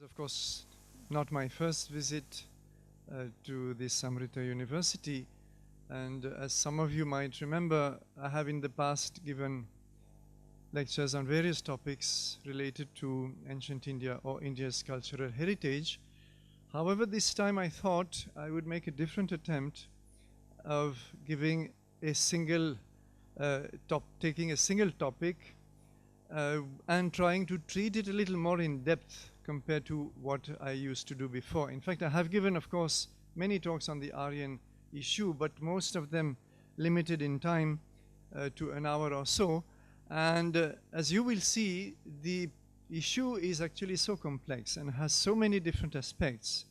Of course, not my first visit to this Samrita University, and as some of you might remember, I have in the past given lectures on various topics related to ancient India or India's cultural heritage. However, this time I thought I would make a different attempt of giving a single taking a single topic and trying to treat it a little more in depth compared to what I used to do before. In fact, I have given, of course, many talks on the Aryan issue, but most of them limited in time to an hour or so. And as you will see, the issue is actually so complex and has so many different aspects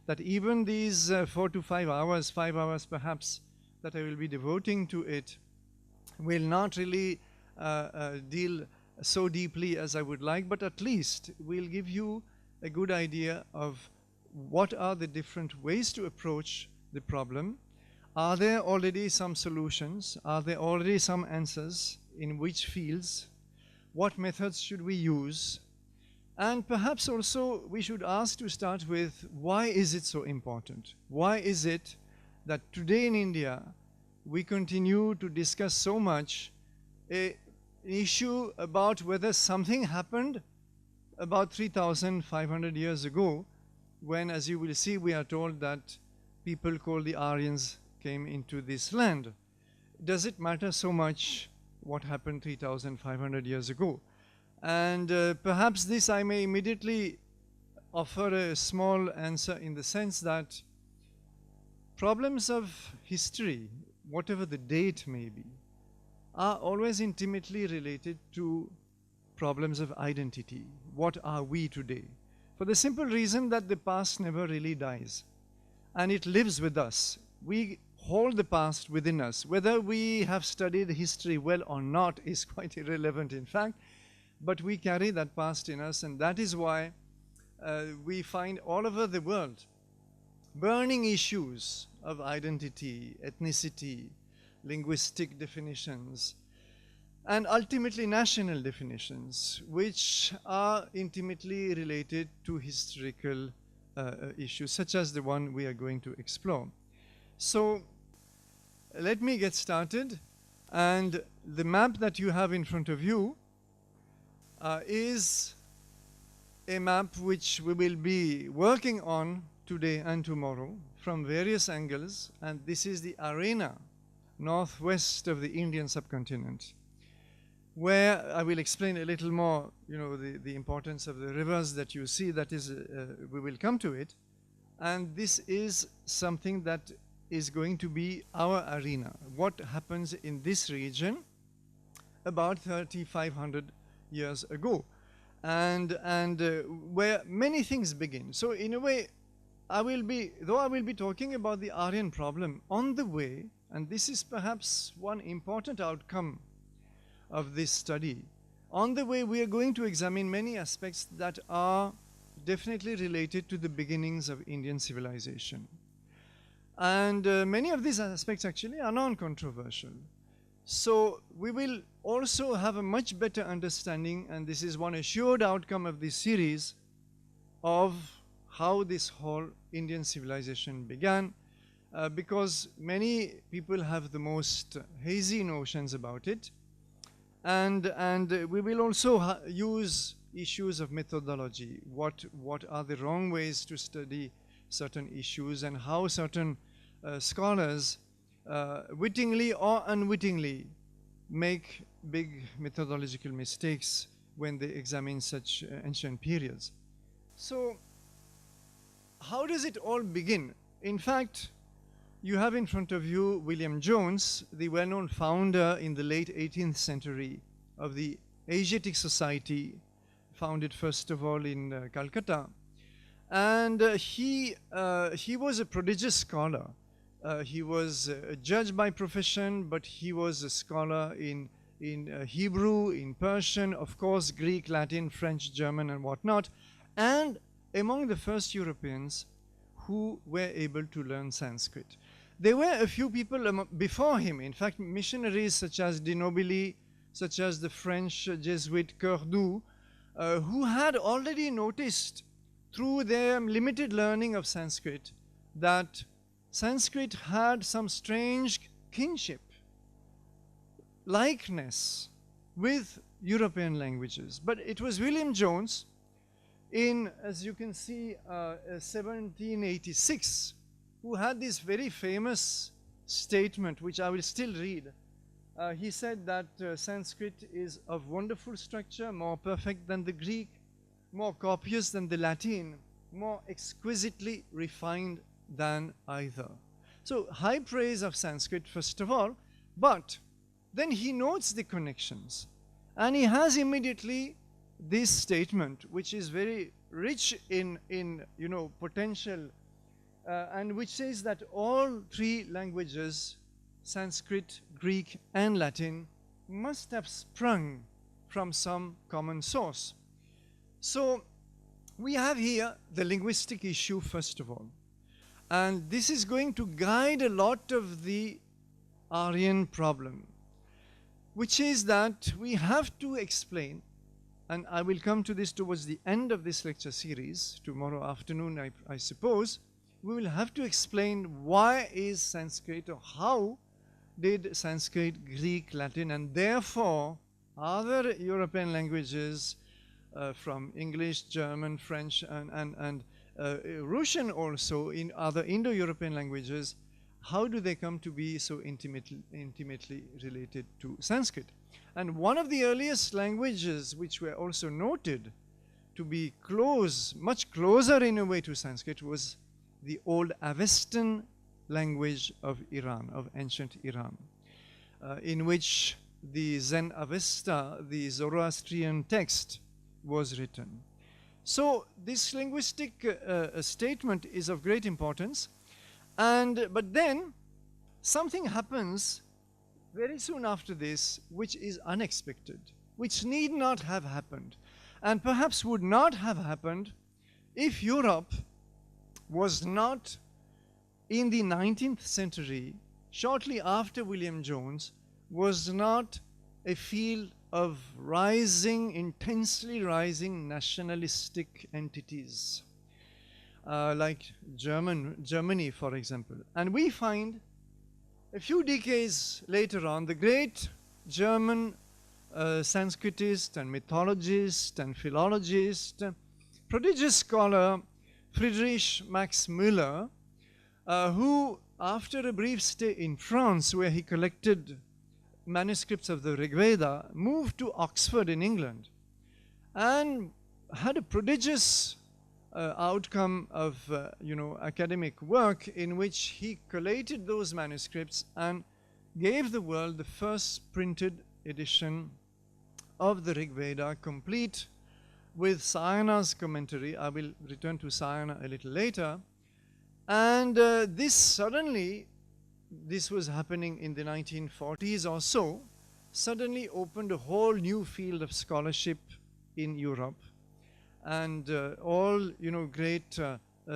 that even these 4 to 5 hours, 5 hours perhaps, that I will be devoting to it will not really deal so deeply as I would like, but at least will give you a good idea of what are the different ways to approach the problem. Are there already some solutions? Are there already some answers? In which fields? What methods should we use? And perhaps also we should ask to start with, why is it so important? Why is it that today in India we continue to discuss so much an issue about whether something happened about 3,500 years ago, when, as you will see, we are told that people called the Aryans came into this land. Does it matter so much what happened 3,500 years ago? And perhaps this I may immediately offer a small answer in the sense that problems of history, whatever the date may be, are always intimately related to problems of identity. What are we today? For the simple reason that the past never really dies, and it lives with us. We hold the past within us. Whether we have studied history well or not is quite irrelevant, in fact, but we carry that past in us, and that is why we find all over the world burning issues of identity, ethnicity, linguistic definitions, and ultimately national definitions, which are intimately related to historical issues, such as the one we are going to explore. So let me get started. And the map that you have in front of you is a map which we will be working on today and tomorrow from various angles, and this is the arena northwest of the Indian subcontinent, where I will explain a little more, the importance of the rivers that you see. That is, we will come to it. And this is something that is going to be our arena. What happens in this region about 3,500 years ago, and where many things begin. So in a way, I will be talking about the Aryan problem on the way, and this is perhaps one important outcome of this study. On the way, we are going to examine many aspects that are definitely related to the beginnings of Indian civilization. And many of these aspects actually are non-controversial. So we will also have a much better understanding, and this is one assured outcome of this series, of how this whole Indian civilization began, because many people have the most hazy notions about it. And we will also use issues of methodology. What are the wrong ways to study certain issues, and how certain scholars wittingly or unwittingly make big methodological mistakes when they examine such ancient periods. So how does it all begin? In fact, you have in front of you William Jones, the well-known founder in the late 18th century of the Asiatic Society, founded first of all in Calcutta. And he was a prodigious scholar. He was a judge by profession, but he was a scholar in Hebrew, in Persian, of course, Greek, Latin, French, German, and whatnot, and among the first Europeans who were able to learn Sanskrit. There were a few people before him, in fact, missionaries such as de Nobili, such as the French Jesuit Cordoue, who had already noticed through their limited learning of Sanskrit, that Sanskrit had some strange kinship, likeness with European languages. But it was William Jones in, as you can see, 1786, who had this very famous statement, which I will still read. He said that Sanskrit is of wonderful structure, more perfect than the Greek, more copious than the Latin, more exquisitely refined than either. So high praise of Sanskrit, first of all, but then he notes the connections. And he has immediately this statement, which is very rich in potential, and which says that all three languages, Sanskrit, Greek, and Latin, must have sprung from some common source. So we have here the linguistic issue, first of all. And this is going to guide a lot of the Aryan problem, which is that we have to explain, and I will come to this towards the end of this lecture series, tomorrow afternoon, I suppose. We will have to explain why is Sanskrit, or how did Sanskrit, Greek, Latin, and therefore other European languages from English, German, French, and Russian also, in other Indo-European languages, how do they come to be so intimately related to Sanskrit? And one of the earliest languages which were also noted to be much closer in a way to Sanskrit, was the old Avestan language of Iran, of ancient Iran, in which the Zen Avesta, the Zoroastrian text, was written. So this linguistic statement is of great importance. But then something happens very soon after this, which is unexpected, which need not have happened, and perhaps would not have happened if Europe was not, in the 19th century, shortly after William Jones, was not a field of intensely rising nationalistic entities, like Germany, for example. And we find a few decades later on, the great German Sanskritist and mythologist and philologist, prodigious scholar Friedrich Max Müller, who, after a brief stay in France, where he collected manuscripts of the Rig Veda, moved to Oxford in England and had a prodigious outcome of academic work, in which he collated those manuscripts and gave the world the first printed edition of the Rig Veda, complete with Sayana's commentary. I will return to Sayana a little later. And this was happening in the 1940s or so, suddenly opened a whole new field of scholarship in Europe. And all great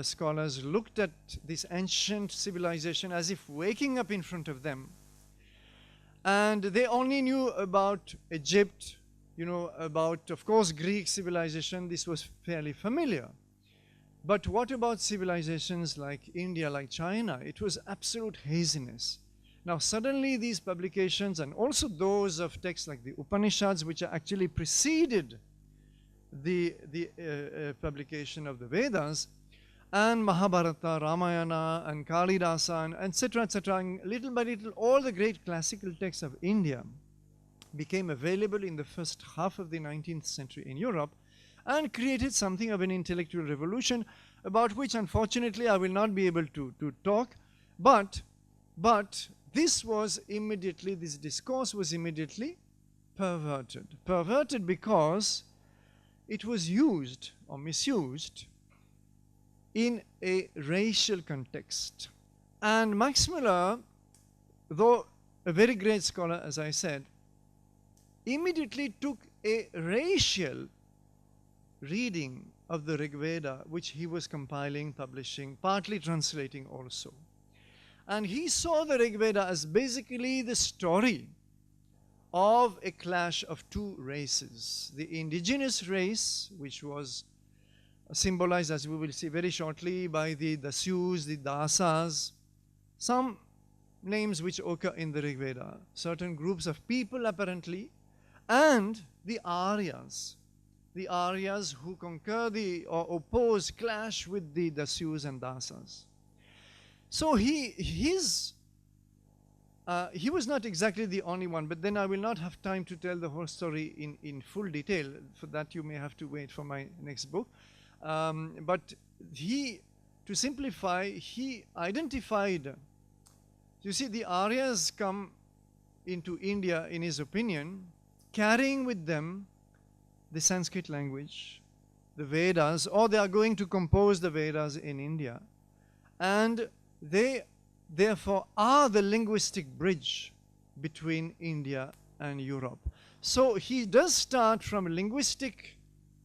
scholars looked at this ancient civilization as if waking up in front of them. And they only knew about Egypt, about, of course, Greek civilization. This was fairly familiar. But what about civilizations like India, like China? It was absolute haziness. Now suddenly these publications, and also those of texts like the Upanishads, which actually preceded the publication of the Vedas, and Mahabharata, Ramayana, and Kalidasa, and etc., etc., and little by little all the great classical texts of India became available in the first half of the 19th century in Europe, and created something of an intellectual revolution, about which unfortunately I will not be able to talk. But this discourse was immediately perverted. Perverted because it was used or misused in a racial context. And Max Müller, though a very great scholar, as I said, immediately took a racial reading of the Rig Veda, which he was compiling, publishing, partly translating also. And he saw the Rig Veda as basically the story of a clash of two races. The indigenous race, which was symbolized, as we will see very shortly, by the Dasyus, the Dasas, some names which occur in the Rig Veda, certain groups of people apparently, and the Aryas who conquer or oppose, clash with the Dasyus and Dasas. So he was not exactly the only one, but then I will not have time to tell the whole story in full detail. For that you may have to wait for my next book. But to simplify, he identified, you see, the Aryas come into India, in his opinion, carrying with them the Sanskrit language, the Vedas, or they are going to compose the Vedas in India. And they therefore are the linguistic bridge between India and Europe. So he does start from a linguistic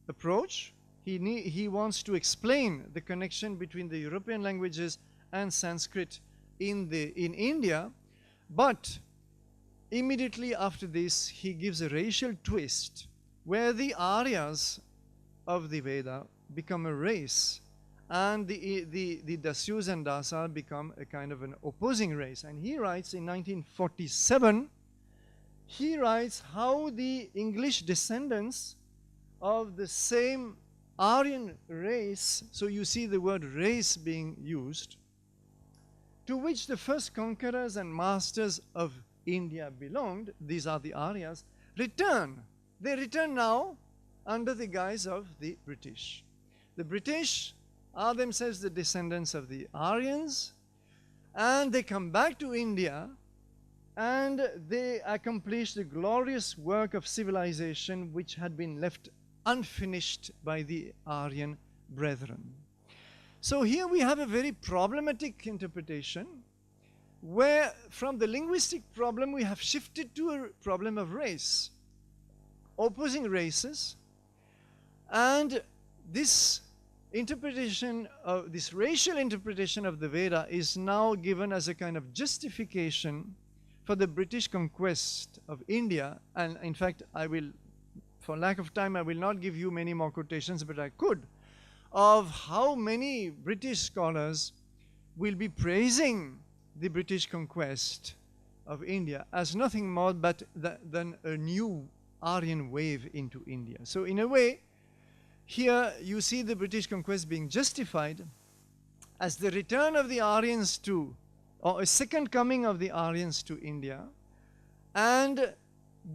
approach. He wants to explain the connection between the European languages and Sanskrit in India, but immediately after this he gives a racial twist where the Aryas of the Veda become a race, and the Dasyus and Dasa become a kind of an opposing race. And he writes in 1947, he writes how the English descendants of the same Aryan race, so you see the word race being used, to which the first conquerors and masters of India belonged, these are the Aryas, return. They return now under the guise of the British. The British are themselves the descendants of the Aryans, and they come back to India and they accomplish the glorious work of civilization which had been left unfinished by the Aryan brethren. So here we have a very problematic interpretation where from the linguistic problem we have shifted to a problem of race, opposing races, and this interpretation of this racial interpretation of the Veda is now given as a kind of justification for the British conquest of India. And in fact, I will, for lack of time, I will not give you many more quotations, but I could, of how many British scholars will be praising the British conquest of India as nothing more but than a new Aryan wave into India. So in a way, here you see the British conquest being justified as the return of the Aryans to, or a second coming of the Aryans to India, and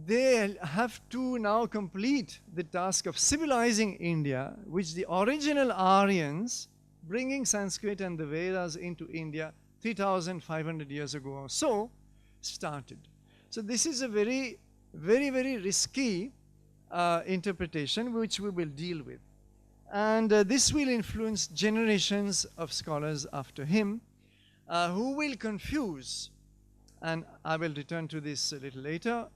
they have to now complete the task of civilizing India, which the original Aryans, bringing Sanskrit and the Vedas into India 3,500 years ago or so, started. So this is a very, very, very risky interpretation which we will deal with. And this will influence generations of scholars after him who will confuse, and I will return to this a little later,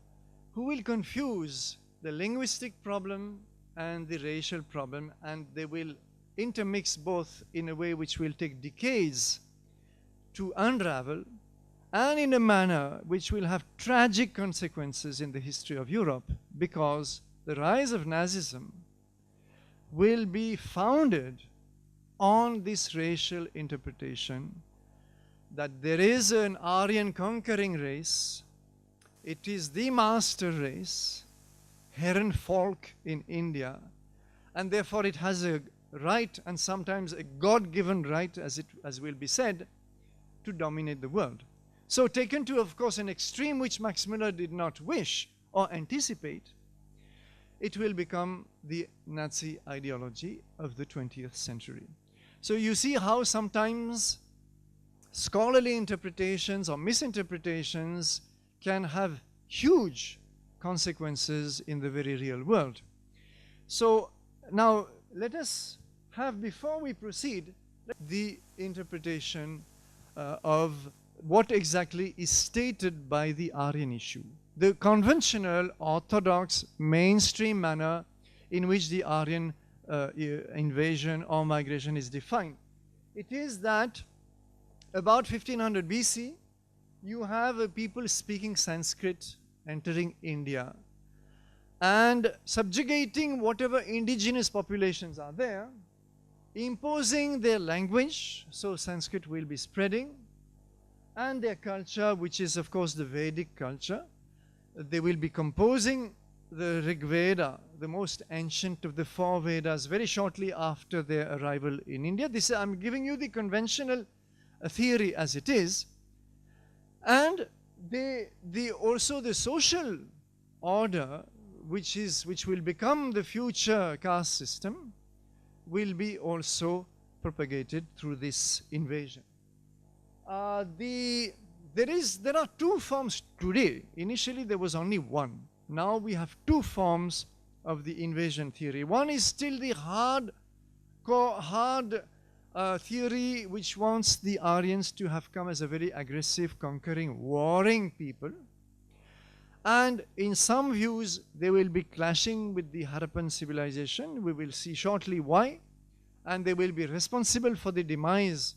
who will confuse the linguistic problem and the racial problem, and they will intermix both in a way which will take decades to unravel, and in a manner which will have tragic consequences in the history of Europe, because the rise of Nazism will be founded on this racial interpretation that there is an Aryan conquering race, it is the master race, Herrenvolk in India, and therefore it has a right, and sometimes a God-given right, as will be said, to dominate the world. So taken to, of course, an extreme which Max Müller did not wish or anticipate, it will become the Nazi ideology of the 20th century. So you see how sometimes scholarly interpretations or misinterpretations can have huge consequences in the very real world. So now let us have, before we proceed, the interpretation of what exactly is stated by the Aryan issue, the conventional, orthodox, mainstream manner in which the Aryan invasion or migration is defined. It is that about 1500 BC, you have a people speaking Sanskrit entering India and subjugating whatever indigenous populations are there, imposing their language, so Sanskrit will be spreading, and their culture, which is of course the Vedic culture. They will be composing the Rig Veda, the most ancient of the 4 Vedas, very shortly after their arrival in India. This, I'm giving you the conventional theory as it is. And also the social order, which will become the future caste system, will be also propagated through this invasion. There are 2 forms today. Initially there was only one. Now we have 2 forms of the invasion theory. One is still the hard theory which wants the Aryans to have come as a very aggressive, conquering, warring people. And in some views they will be clashing with the Harappan civilization. We will see shortly why. And they will be responsible for the demise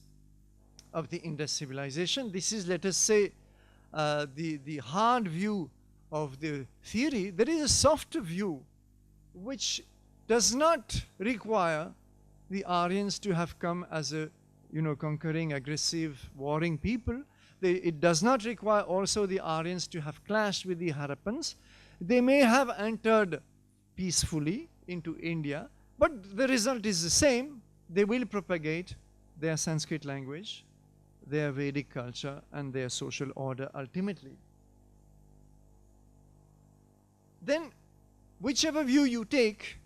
of the Indus civilization. This is, let us say, the hard view of the theory. There is a softer view which does not require the Aryans to have come as a conquering, aggressive, warring people. It does not require also the Aryans to have clashed with the Harappans. They may have entered peacefully into India, but the result is the same. They will propagate their Sanskrit language, their Vedic culture, and their social order ultimately. Then, whichever view you take,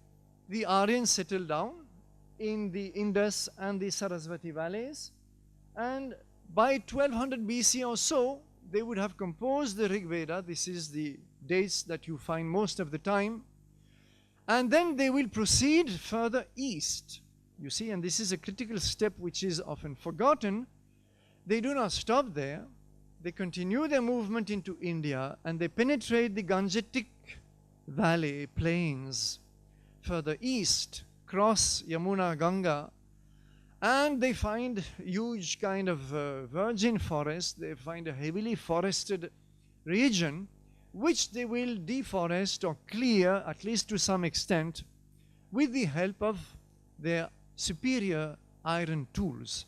the Aryans settle down in the Indus and the Saraswati valleys, and by 1200 BC or so, they would have composed the Rig Veda. This is the dates that you find most of the time. And then they will proceed further east. You see, and this is a critical step which is often forgotten. They do not stop there. They continue their movement into India, and they penetrate the Gangetic Valley plains further east, cross Yamuna, Ganga, and they find huge kind of virgin forest. They find a heavily forested region which they will deforest or clear, at least to some extent, with the help of their superior iron tools.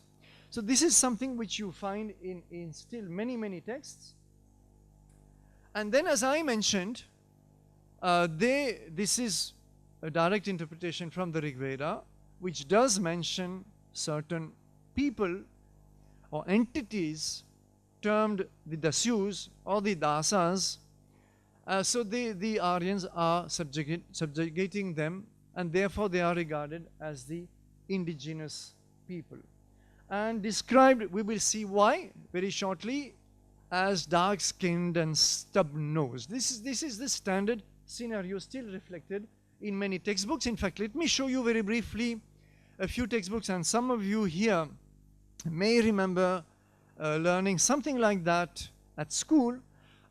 So this is something which you find in still many texts. And then, as I mentioned, this is a direct interpretation from the Rig Veda, which does mention certain people or entities termed the Dasyus or the Dasas. So the Aryans are subjugating them, and therefore they are regarded as the indigenous people. And described, we will see why very shortly, as dark-skinned and stub-nosed. This is the standard scenario still reflected in many textbooks. In fact, let me show you very briefly a few textbooks, and some of you here may remember learning something like that at school.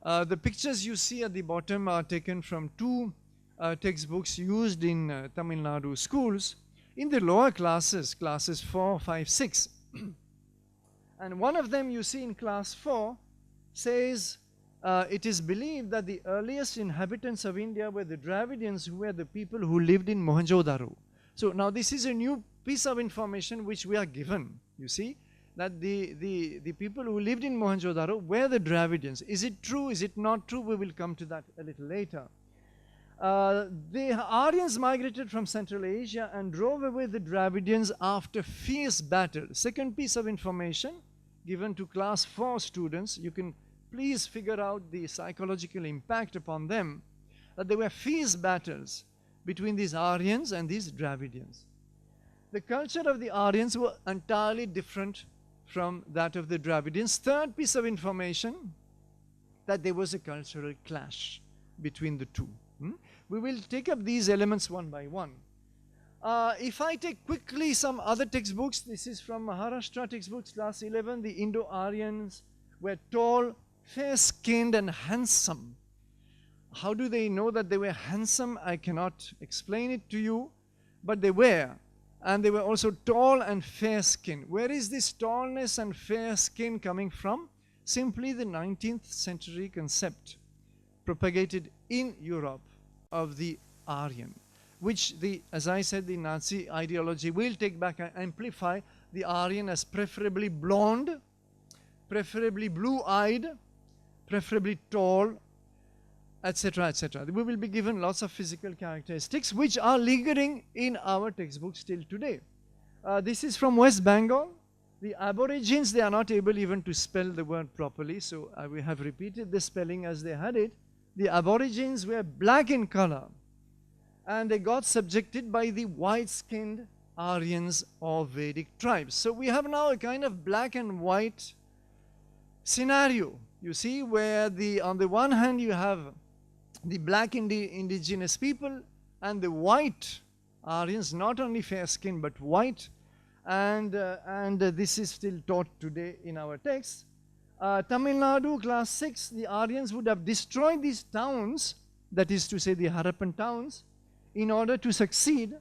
The pictures you see at the bottom are taken from 2 textbooks used in Tamil Nadu schools in the lower classes, classes 4, 5, 6. And one of them you see in class 4 says, it is believed that the earliest inhabitants of India were the Dravidians, who were the people who lived in Mohenjo-daro. So now this is a new piece of information which we are given, you see, that the people who lived in Mohenjo-daro were the Dravidians. Is it true? Is it not true? We will come to that a little later. The Aryans migrated from Central Asia and drove away the Dravidians after fierce battle. Second piece of information given to class 4 students. You can please figure out the psychological impact upon them, that there were fierce battles between these Aryans and these Dravidians. The culture of the Aryans were entirely different from that of the Dravidians. Third piece of information, that there was a cultural clash between the two. We will take up these elements one by one. If I take quickly some other textbooks, this is from Maharashtra textbooks, class 11. The Indo-Aryans were tall, fair-skinned and handsome. How do they know that they were handsome? I cannot explain it to you, but they were. And they were also tall and fair-skinned. Where is this tallness and fair skin coming from? Simply the 19th century concept propagated in Europe of the Aryan. which as I said, the Nazi ideology will take back and amplify the Aryan as preferably blonde, preferably blue-eyed, preferably tall, etc., etc. We will be given lots of physical characteristics which are lingering in our textbooks till today. This is from West Bengal. The Aborigines, they are not able even to spell the word properly, so we have repeated the spelling as they had it. The Aborigines were black in color, and they got subjected by the white-skinned Aryans or Vedic tribes. So we have now a kind of black and white scenario, you see, where on the one hand you have the black indigenous people and the white Aryans, not only fair skin but white, and this is still taught today in our text. Tamil Nadu, class 6, the Aryans would have destroyed these towns, that is to say the Harappan towns, in order to succeed.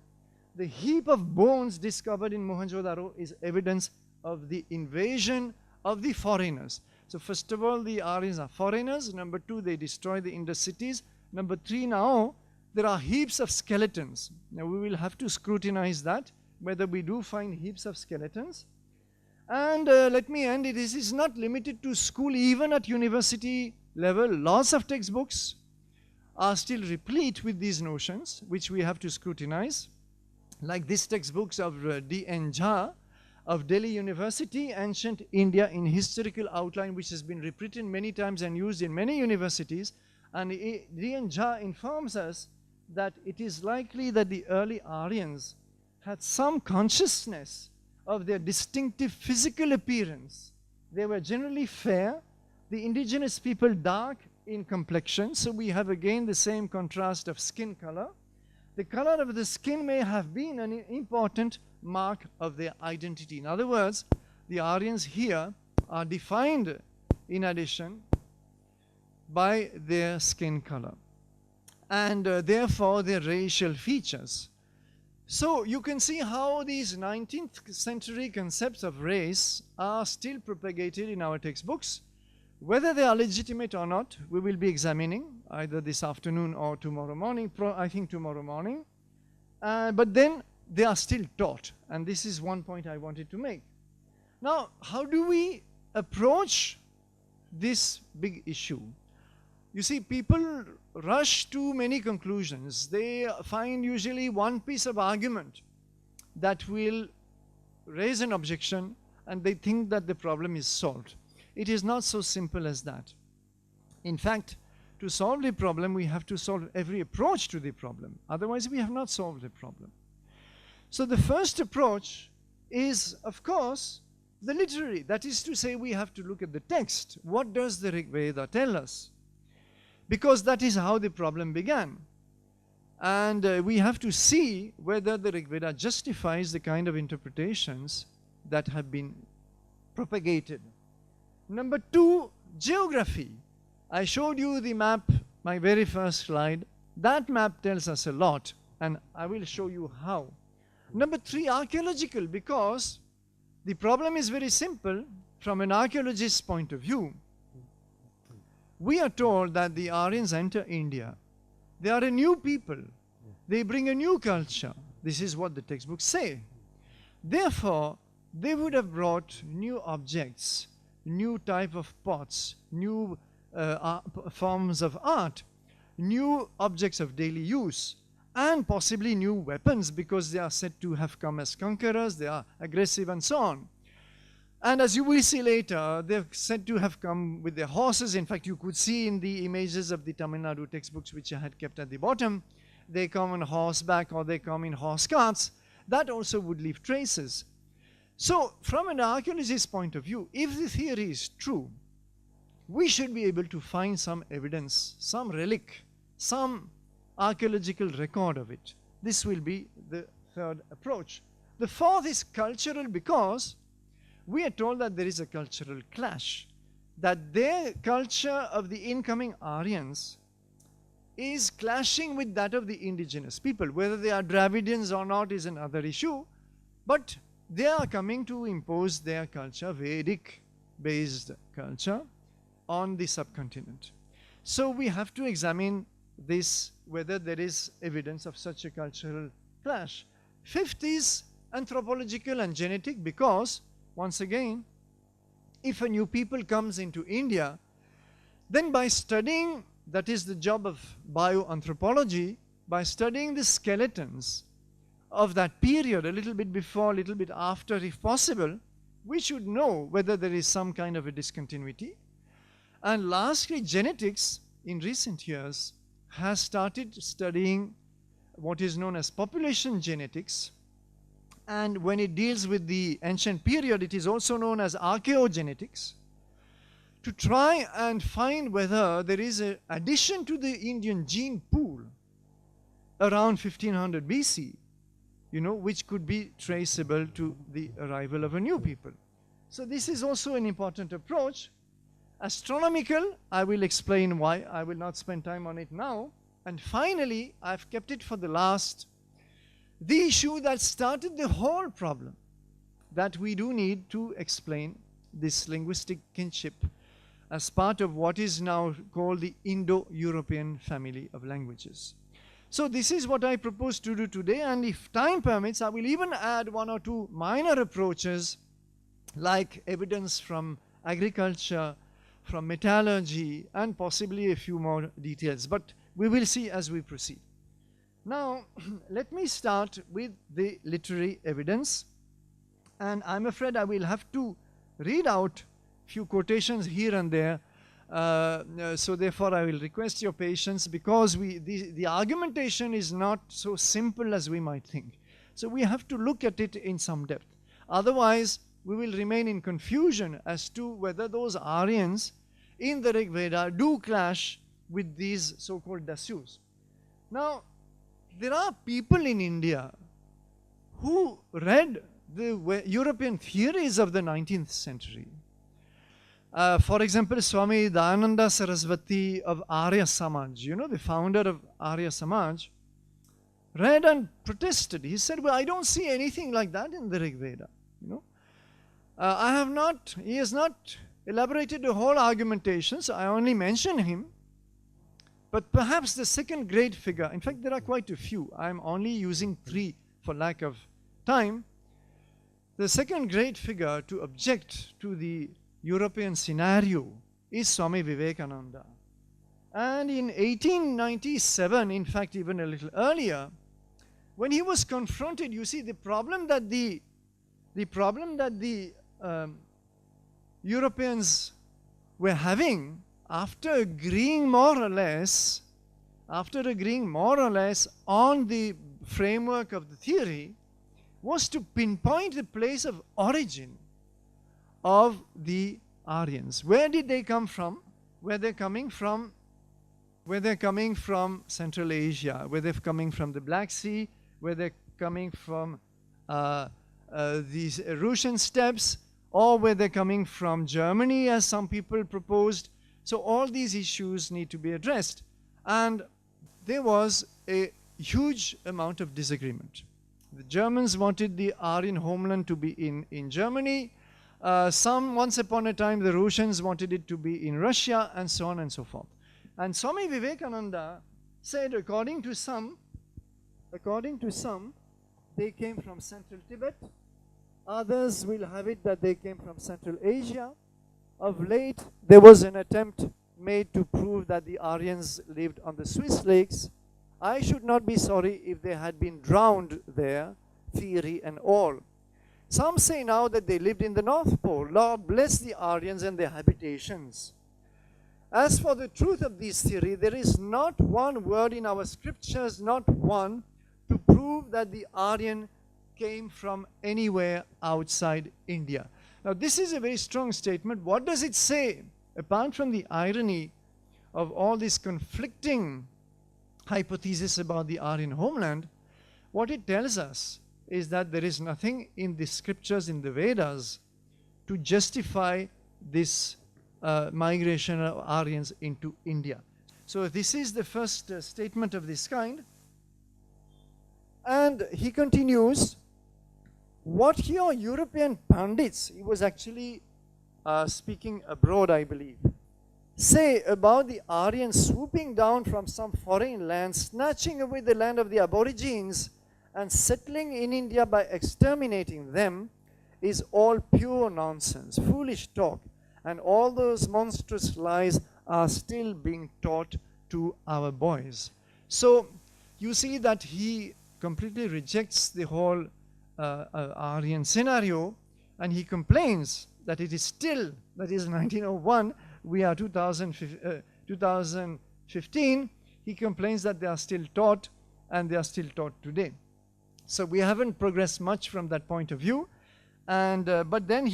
The heap of bones discovered in Mohenjo-daro is evidence of the invasion of the foreigners. So first of all, the Aryans are foreigners. Number 2, they destroy the Indus cities. Number 3, now there are heaps of skeletons. Now we will have to scrutinize that, whether we do find heaps of skeletons. And let me end it. This is not limited to school. Even at university level, lots of textbooks are still replete with these notions, which we have to scrutinize. Like this textbooks of D.N. Jha of Delhi University, Ancient India in Historical Outline, which has been reprinted many times and used in many universities. And D.N. Jha informs us that it is likely that the early Aryans had some consciousness of their distinctive physical appearance. They were generally fair, the indigenous people dark in complexion, so we have again the same contrast of skin color. The color of the skin may have been an important mark of their identity. In other words, the Aryans here are defined in addition by their skin color and therefore their racial features. So you can see how these 19th century concepts of race are still propagated in our textbooks. Whether they are legitimate or not, we will be examining either this afternoon or tomorrow morning, I think tomorrow morning. But then they are still taught, and this is one point I wanted to make. Now, how do we approach this big issue? You see, people rush to many conclusions. They find usually one piece of argument that will raise an objection, and they think that the problem is solved. It is not so simple as that. In fact, to solve the problem, we have to solve every approach to the problem. Otherwise, we have not solved the problem. So the first approach is, of course, the literary. That is to say, we have to look at the text. What does the Rig Veda tell us? Because that is how the problem began. And we have to see whether the Rig Veda justifies the kind of interpretations that have been propagated. Number 2, geography. I showed you the map, my very first slide. That map tells us a lot, and I will show you how. Number 3, archaeological, because the problem is very simple from an archaeologist's point of view. We are told that the Aryans enter India. They are a new people. They bring a new culture. This is what the textbooks say. Therefore, they would have brought new objects, new type of pots, new forms of art, new objects of daily use, and possibly new weapons, because they are said to have come as conquerors, they are aggressive and so on. And as you will see later, they're said to have come with their horses. In fact, you could see in the images of the Tamil Nadu textbooks, which I had kept at the bottom, they come on horseback or they come in horse carts. That also would leave traces. So, from an archaeologist's point of view, if the theory is true, we should be able to find some evidence, some relic, some archaeological record of it. This will be the third approach. The fourth is cultural, because we are told that there is a cultural clash, that their culture of the incoming Aryans is clashing with that of the indigenous people. Whether they are Dravidians or not is another issue, but they are coming to impose their culture, Vedic-based culture, on the subcontinent. So we have to examine this, whether there is evidence of such a cultural clash. Fifth is anthropological and genetic, because, once again, if a new people comes into India, then by studying, that is the job of bioanthropology, by studying the skeletons of that period, a little bit before, a little bit after, if possible, we should know whether there is some kind of a discontinuity. And lastly, genetics in recent years has started studying what is known as population genetics. And when it deals with the ancient period, it is also known as archaeogenetics, to try and find whether there is an addition to the Indian gene pool around 1500 BC, which could be traceable to the arrival of a new people. So this is also an important approach. Astronomical, I will explain why. I will not spend time on it now. And finally, I've kept it for the last, the issue that started the whole problem, that we do need to explain this linguistic kinship as part of what is now called the Indo-European family of languages. So this is what I propose to do today, and if time permits, I will even add one or two minor approaches like evidence from agriculture, from metallurgy, and possibly a few more details. But we will see as we proceed. Now, let me start with the literary evidence. And I'm afraid I will have to read out a few quotations here and there. So therefore, I will request your patience, because the argumentation is not so simple as we might think. So we have to look at it in some depth. Otherwise, we will remain in confusion as to whether those Aryans in the Rig Veda do clash with these so-called Dasyus. Now, there are people in India who read the European theories of the 19th century. For example, Swami Dayananda Saraswati of Arya Samaj, the founder of Arya Samaj, read and protested. He said, well, I don't see anything like that in the Rig Veda. He has not elaborated the whole argumentation, so I only mention him. But perhaps the second great figure, in fact, there are quite a few. I'm only using 3 for lack of time. The second great figure to object to the European scenario is Swami Vivekananda. And in 1897, in fact, even a little earlier, when he was confronted, you see, the problem that the Europeans were having, after agreeing more or less on the framework of the theory, was to pinpoint the place of origin of the Aryans. Where did they come from? Were they coming from Central Asia? Were they coming from the Black Sea? Were they coming from these Russian steppes? Or were they coming from Germany, as some people proposed? So all these issues need to be addressed. And there was a huge amount of disagreement. The Germans wanted the Aryan homeland to be in Germany. Once upon a time, the Russians wanted it to be in Russia, and so on and so forth. And Swami Vivekananda said, according to some, they came from Central Tibet. Others will have it that they came from Central Asia. Of late, there was an attempt made to prove that the Aryans lived on the Swiss lakes. I should not be sorry if they had been drowned there, theory and all. Some say now that they lived in the North Pole. Lord bless the Aryans and their habitations. As for the truth of this theory, there is not one word in our scriptures, not one, to prove that the Aryan came from anywhere outside India. Now, this is a very strong statement. What does it say? Apart from the irony of all these conflicting hypotheses about the Aryan homeland, what it tells us is that there is nothing in the scriptures, in the Vedas, to justify this migration of Aryans into India. So this is the first statement of this kind. And he continues, what your European pundits, he was actually speaking abroad, I believe. say about the Aryans swooping down from some foreign land, snatching away the land of the Aborigines, and settling in India by exterminating them is all pure nonsense, foolish talk, and all those monstrous lies are still being taught to our boys. So you see that he completely rejects the whole Aryan scenario, and he complains that it is still, that is 1901, we are 2015, he complains that they are still taught, and they are still taught today. So we haven't progressed much from that point of view, and but then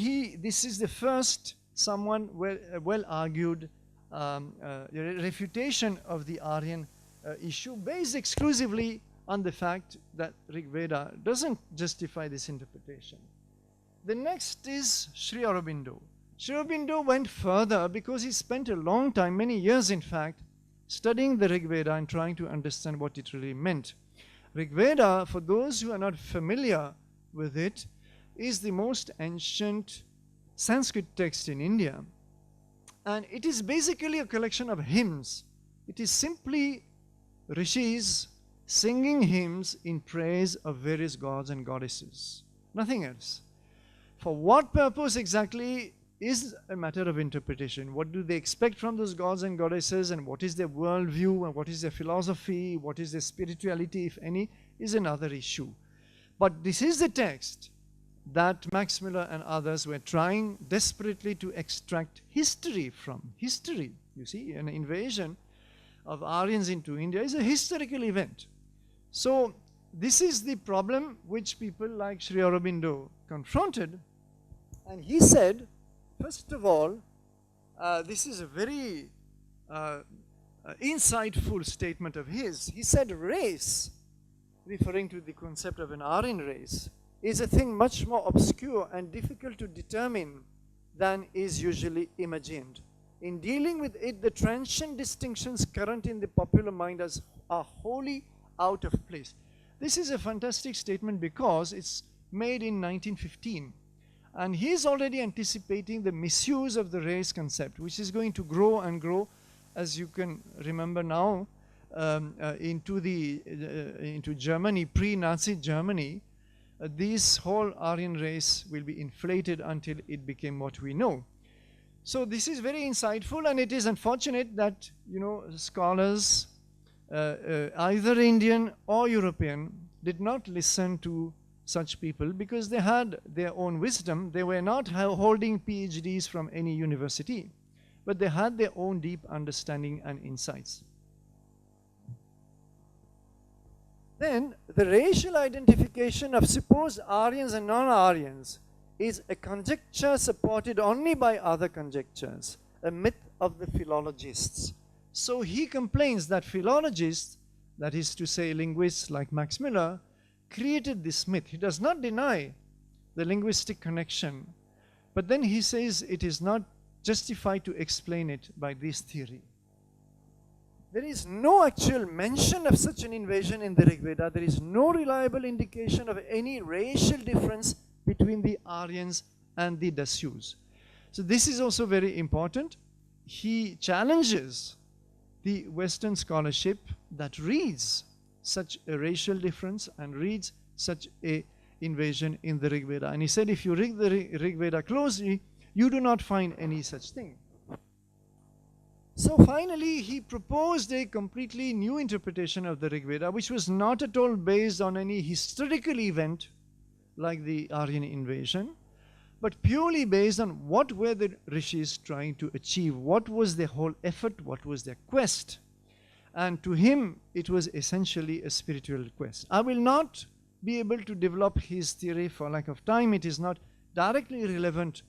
this is the first someone well-argued refutation of the Aryan issue, based exclusively on the fact that Rig Veda doesn't justify this interpretation. The next is Sri Aurobindo. Sri Aurobindo went further because he spent a long time, many years in fact, studying the Rig Veda and trying to understand what it really meant. Rig Veda, for those who are not familiar with it, is the most ancient Sanskrit text in India. And it is basically a collection of hymns. It is simply rishis singing hymns in praise of various gods and goddesses. Nothing else. For what purpose exactly is a matter of interpretation. What do they expect from those gods and goddesses, and what is their worldview, and what is their philosophy, what is their spirituality, if any, is another issue. But this is the text that Max Muller and others were trying desperately to extract history from. History, you see, an invasion of Aryans into India is a historical event. So this is the problem which people like Sri Aurobindo confronted, and he said, first of all, this is a very insightful statement of his. He said race, referring to the concept of an Aryan race, is a thing much more obscure and difficult to determine than is usually imagined. In dealing with it, the transient distinctions current in the popular mind are wholly out of place. This is a fantastic statement because it's made in 1915. And he's already anticipating the misuse of the race concept, which is going to grow and grow, as you can remember now, into Germany, pre-Nazi Germany. This whole Aryan race will be inflated until it became what we know. So this is very insightful, and it is unfortunate that, you know, scholars, either Indian or European, did not listen to such people because they had their own wisdom. They were not holding PhDs from any university, but they had their own deep understanding and insights. Then the racial identification of supposed Aryans and non-Aryans is a conjecture supported only by other conjectures, a myth of the philologists. So he complains that philologists, that is to say linguists like Max Muller, created this myth. He does not deny the linguistic connection, but then he says it is not justified to explain it by this theory. There is no actual mention of such an invasion in the Rig Veda. There is no reliable indication of any racial difference between the Aryans and the Dasyus. So this is also very important. He challenges the Western scholarship that reads such a racial difference and reads such a invasion in the Rig Veda. And he said, if you read the Rig Veda closely, you do not find any such thing. So finally, he proposed a completely new interpretation of the Rig Veda, which was not at all based on any historical event like the Aryan invasion, but purely based on what were the rishis trying to achieve, what was their whole effort, what was their quest. And to him, it was essentially a spiritual quest. I will not be able to develop his theory for lack of time. It is not directly relevant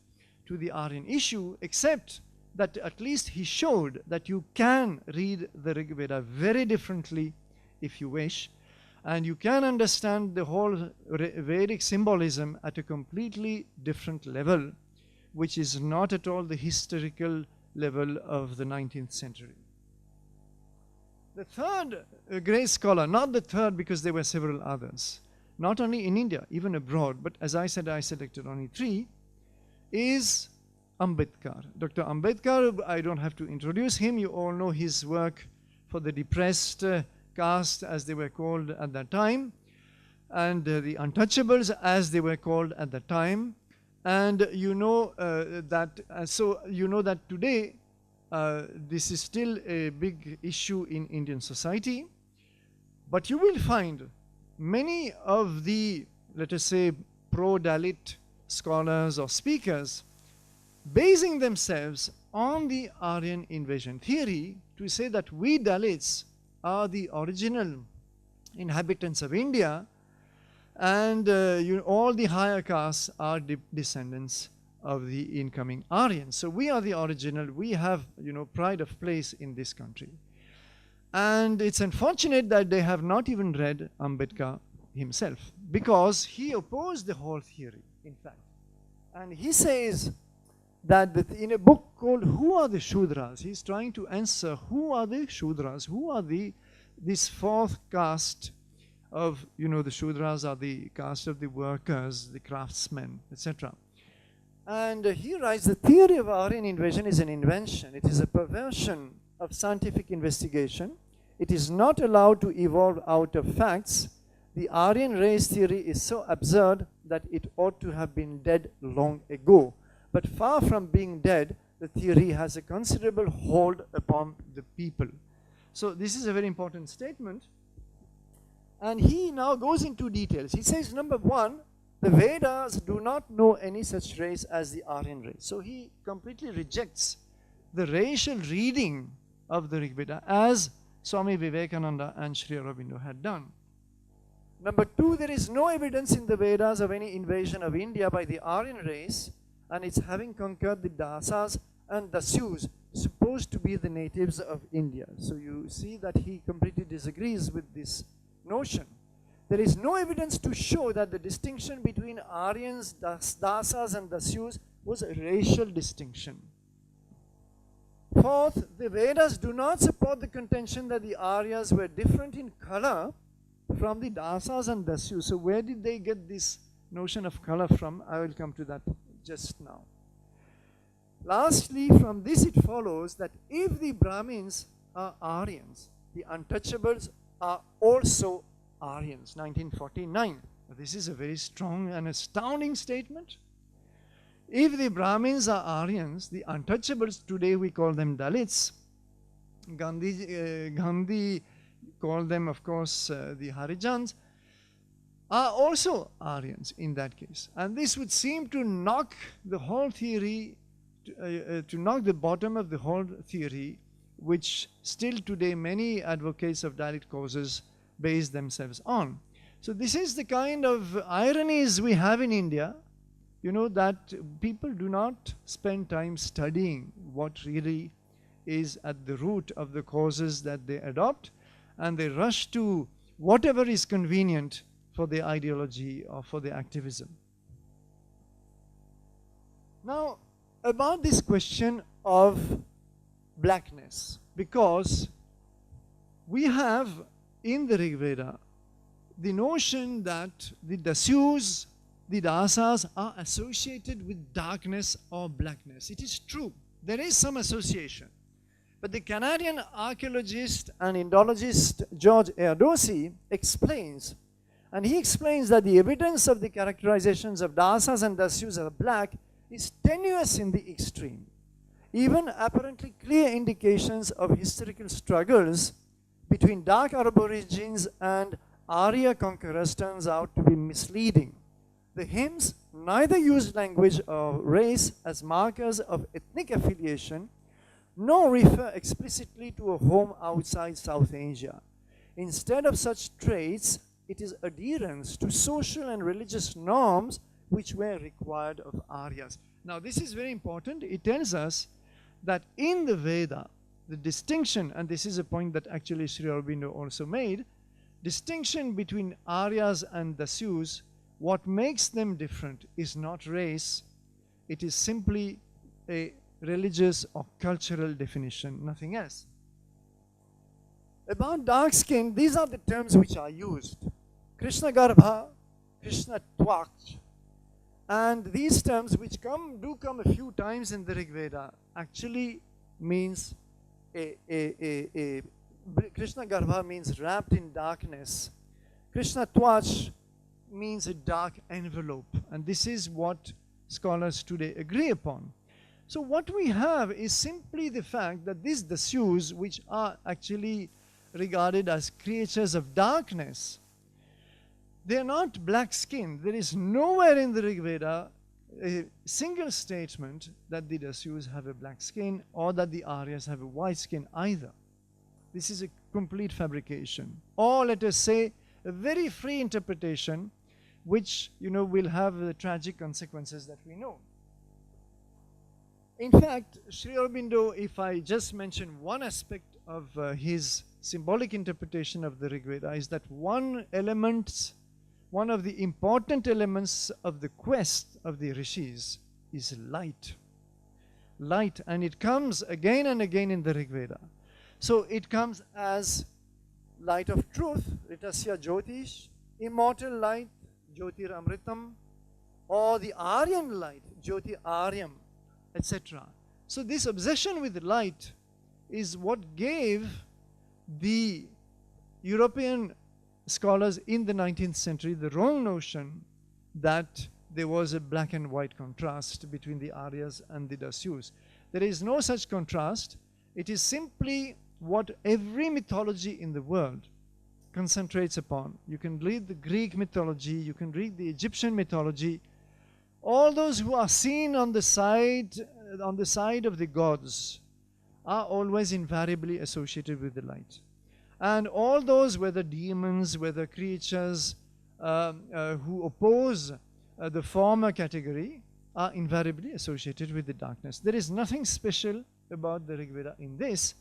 to the Aryan issue, except that at least he showed that you can read the Rig Veda very differently if you wish, and you can understand the whole Vedic symbolism at a completely different level, which is not at all the historical level of the 19th century. The third great scholar, not the third because there were several others, not only in India, even abroad, but as I said, I selected only three, is Ambedkar. Dr. Ambedkar, I don't have to introduce him. You all know his work for the depressed caste, as they were called at that time, and the untouchables, as they were called at that time. And you know that today this is still a big issue in Indian society. But you will find many of the, let us say, pro-Dalit scholars or speakers basing themselves on the Aryan invasion theory to say that we Dalits are the original inhabitants of India, and all the higher castes are descendants of the incoming Aryans. So we are the original. We have, pride of place in this country. And it's unfortunate that they have not even read Ambedkar himself, because he opposed the whole theory, in fact. And he says that in a book called Who Are the Shudras, he's trying to answer who are the Shudras, who are this fourth caste of, the Shudras are the caste of the workers, the craftsmen, etc. And he writes, the theory of Aryan invasion is an invention. It is a perversion of scientific investigation. It is not allowed to evolve out of facts. The Aryan race theory is so absurd that it ought to have been dead long ago. But far from being dead, the theory has a considerable hold upon the people. So this is a very important statement. And he now goes into details. He says, number one, the Vedas do not know any such race as the Aryan race. So he completely rejects the racial reading of the Rig Veda as Swami Vivekananda and Sri Aurobindo had done. Number two, there is no evidence in the Vedas of any invasion of India by the Aryan race and its having conquered the Dasas and Dasyus, supposed to be the natives of India. So you see that he completely disagrees with this notion. There is no evidence to show that the distinction between Aryans, Dasas and Dasyus was a racial distinction. Fourth, the Vedas do not support the contention that the Aryas were different in color from the Dasas and Dasyus. So where did they get this notion of color from? I will come to that just now. Lastly, from this it follows that if the Brahmins are Aryans, the untouchables are also Aryans. 1949. This is a very strong and astounding statement. If the Brahmins are Aryans, the untouchables, today we call them Dalits. Gandhi called them, of course, the Harijans, are also Aryans in that case. And this would seem to knock the whole theory, to knock the bottom of the whole theory, which still today many advocates of Dalit causes base themselves on. So this is the kind of ironies we have in India, that people do not spend time studying what really is at the root of the causes that they adopt, and they rush to whatever is convenient for their ideology or for their activism. Now, about this question of blackness, because we have in the Rig Veda the notion that the Dasyus, the Dasas are associated with darkness or blackness. It is true. There is some association. But the Canadian archaeologist and Indologist George Erdosi explains, and he explains that the evidence of the characterizations of Dasas and Dasyus as black is tenuous in the extreme. Even apparently clear indications of historical struggles between dark Aborigines and Arya conquerors turns out to be misleading. The hymns neither use language or race as markers of ethnic affiliation, nor refer explicitly to a home outside South Asia. Instead of such traits, it is adherence to social and religious norms which were required of Aryas. Now this is very important. It tells us that in the Veda, the distinction, and this is a point that actually Sri Aurobindo also made, distinction between Aryas and Dasyus, what makes them different is not race, it is simply a religious or cultural definition, nothing else. About dark skin, these are the terms which are used. Krishna Garbha, Krishna Twak. And these terms, which do come a few times in the Rig Veda, actually means Krishna Garbha means wrapped in darkness. Krishna Twach means a dark envelope. And this is what scholars today agree upon. So what we have is simply the fact that these Dasyus, which are actually regarded as creatures of darkness, they are not black-skinned. There is nowhere in the Rig Veda a single statement that the Dasyus have a black skin or that the Aryas have a white skin either. This is a complete fabrication. Or let us say a very free interpretation which, will have the tragic consequences that we know. In fact, Sri Aurobindo, if I just mention one aspect of his symbolic interpretation of the Rig Veda, is that one of the important elements of the quest of the rishis is light. Light, and it comes again and again in the Rig Veda. So it comes as light of truth, Ritasya Jyotish, immortal light, Jyotir Amritam, or the Aryan light, Jyoti Aryam, etc. So this obsession with light is what gave the European scholars in the 19th century the wrong notion that there was a black and white contrast between the Aryas and the Dasyus. There is no such contrast. It is simply what every mythology in the world concentrates upon. You can read the Greek mythology, you can read the Egyptian mythology. All those who are seen on the side of the gods are always invariably associated with the light. And all those, whether demons, whether creatures who oppose the former category, are invariably associated with the darkness. There is nothing special about the Rig Veda in this,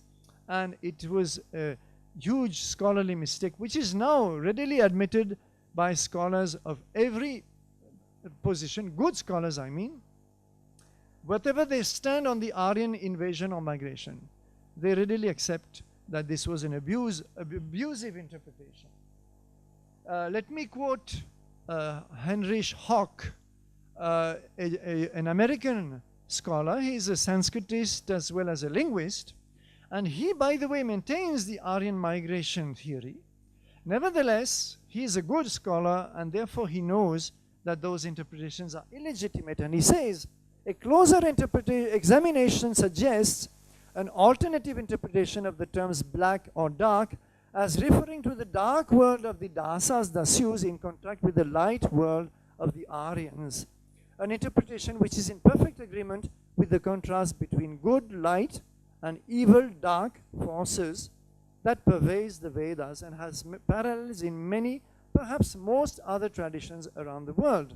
and it was a huge scholarly mistake, which is now readily admitted by scholars of every position, good scholars I mean. Whatever they stand on the Aryan invasion or migration, they readily accept that this was an abusive interpretation. Let me quote Heinrich Hock, an American scholar. He is a Sanskritist as well as a linguist, and he, by the way, maintains the Aryan migration theory. Nevertheless, he is a good scholar, and therefore he knows that those interpretations are illegitimate. And he says, a closer examination suggests an alternative interpretation of the terms black or dark as referring to the dark world of the Dasas, Dasyus, in contrast with the light world of the Aryans. An interpretation which is in perfect agreement with the contrast between good light and evil dark forces that pervades the Vedas and has parallels in many, perhaps most other traditions around the world.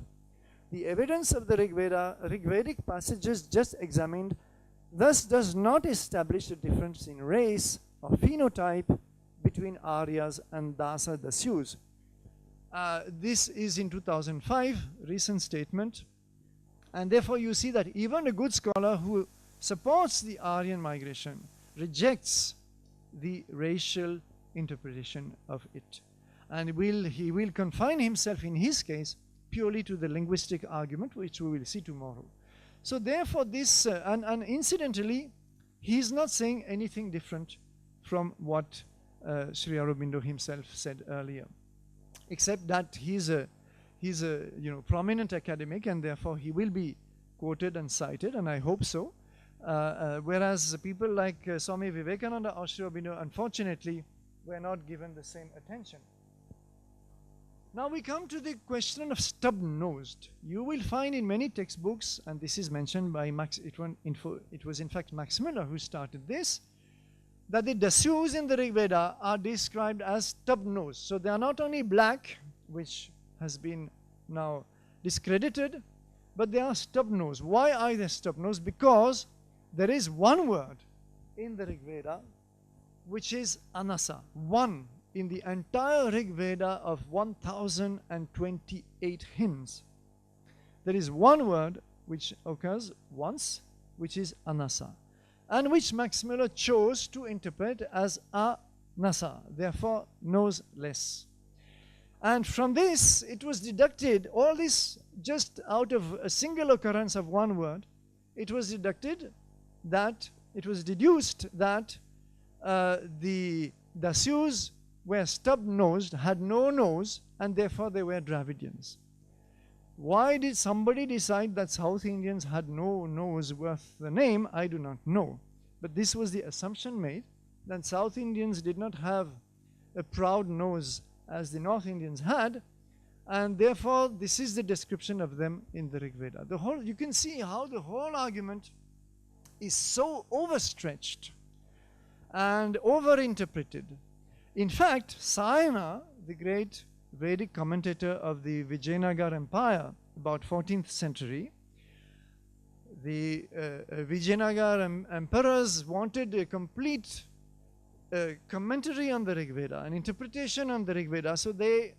The evidence of the Rigvedic passages just examined thus does not establish a difference in race or phenotype between Aryas and Dasa Dasyus. This is in 2005, recent statement. And therefore you see that even a good scholar who supports the Aryan migration rejects the racial interpretation of it. And he will confine himself in his case purely to the linguistic argument, which we will see tomorrow. So therefore this, and incidentally, he is not saying anything different from what Sri Aurobindo himself said earlier, except that he's a prominent academic, and therefore he will be quoted and cited, and I hope so. Whereas people like Swami Vivekananda or Sri Aurobindo, unfortunately, were not given the same attention. Now we come to the question of stub-nosed. You will find in many textbooks, and this is mentioned by it was in fact Max Muller who started this, that the Dasyus in the Rig Veda are described as stub-nosed. So they are not only black, which has been now discredited, but they are stub-nosed. Why are they stub-nosed? Because there is one word in the Rig Veda which is anasa, one in the entire Rig Veda of 1028 hymns. There is one word which occurs once, which is anasa, and which Max Muller chose to interpret as anasa, therefore knows less. And from this, it was deducted, all this just out of a single occurrence of one word, it was deduced that the Sioux were stub-nosed, had no nose, and therefore they were Dravidians. Why did somebody decide that South Indians had no nose worth the name? I do not know. But this was the assumption made, that South Indians did not have a proud nose as the North Indians had, and therefore this is the description of them in the Rig Veda. You can see how the whole argument is so overstretched and overinterpreted. In fact, Sayana, the great Vedic commentator of the Vijayanagara Empire, about 14th century, the Vijayanagara emperors wanted a complete commentary on the Rig Veda, an interpretation on the Rig Veda. So they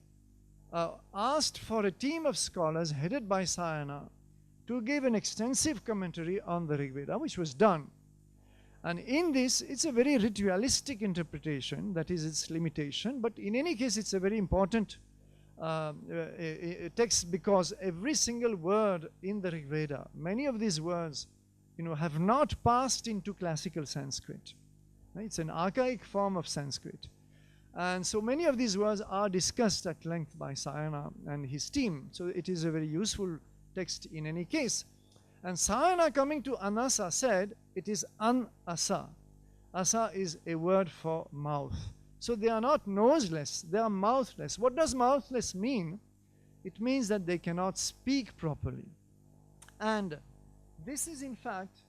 asked for a team of scholars headed by Sayana to give an extensive commentary on the Rig Veda, which was done. And in this, it's a very ritualistic interpretation, that is its limitation, but in any case, it's a very important text, because every single word in the Rig Veda, many of these words, have not passed into classical Sanskrit. It's an archaic form of Sanskrit. And so many of these words are discussed at length by Sayana and his team. So it is a very useful text in any case. And Sayana, coming to Anasa, said it is An-asa. Asa is a word for mouth. So they are not noseless, they are mouthless. What does mouthless mean? It means that they cannot speak properly. And this is in fact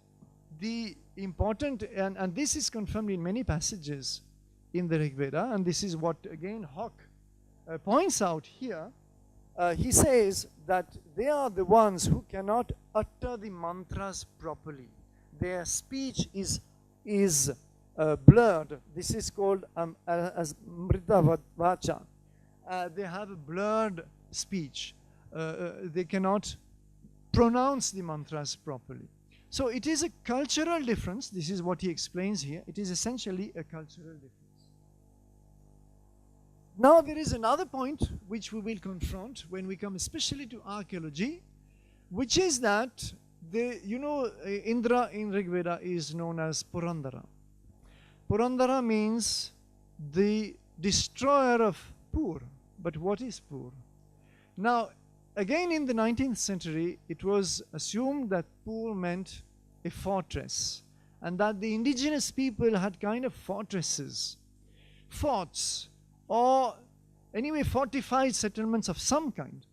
the important, and this is confirmed in many passages in the Rig Veda, and this is what again Hawk points out here. He says that they are the ones who cannot utter the mantras properly. Their speech is blurred. This is called as mrita vacha. They have a blurred speech. They cannot pronounce the mantras properly. So it is a cultural difference. This is what he explains here. It is essentially a cultural difference. Now there is another point which we will confront when we come especially to archaeology, which is that Indra in Rig Veda is known as Purandara. Purandara means the destroyer of Pur. But what is Pur? Now, again in the 19th century, it was assumed that Pur meant a fortress, and that the indigenous people had kind of fortresses, forts, or anyway fortified settlements of some kind.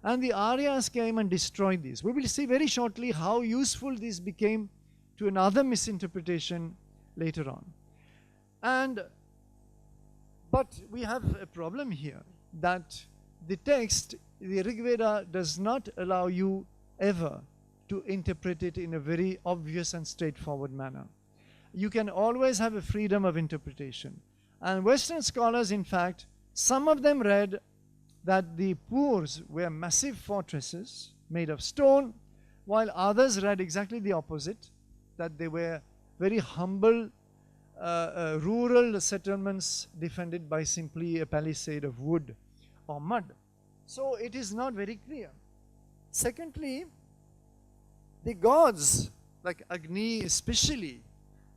And the Aryas came and destroyed these. We will see very shortly how useful this became to another misinterpretation later on. But we have a problem here, that the text, the Rig Veda, does not allow you ever to interpret it in a very obvious and straightforward manner. You can always have a freedom of interpretation. And Western scholars, in fact, some of them read that the Purs were massive fortresses made of stone, while others read exactly the opposite, that they were very humble rural settlements defended by simply a palisade of wood or mud. So it is not very clear. Secondly, the gods, like Agni especially,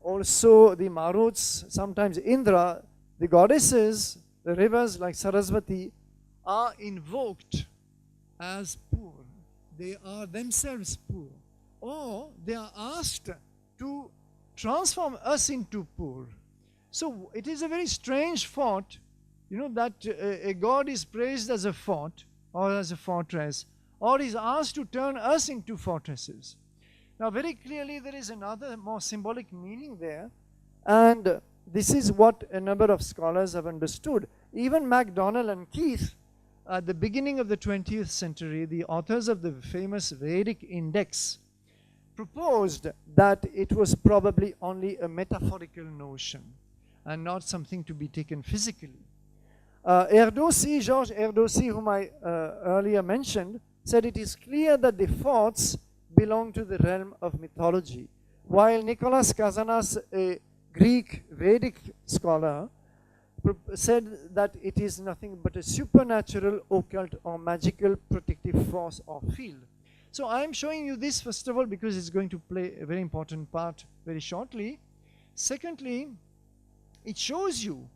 also the Maruts, sometimes Indra, the goddesses, the rivers like Saraswati, are invoked as Pur. They are themselves Pur. Or they are asked to transform us into Pur. So it is a very strange thought, that a god is praised as a fort or as a fortress, or is asked to turn us into fortresses. Now very clearly there is another more symbolic meaning there, and this is what a number of scholars have understood. Even MacDonald and Keith, at the beginning of the 20th century, the authors of the famous Vedic Index, proposed that it was probably only a metaphorical notion and not something to be taken physically. Georges Erdossi, whom I earlier mentioned, said it is clear that the forts belong to the realm of mythology, while Nicholas Kazanas, a Greek Vedic scholar, said that it is nothing but a supernatural, occult, or magical protective force or field. So I am showing you this first of all because it's going to play a very important part very shortly. Secondly, it shows you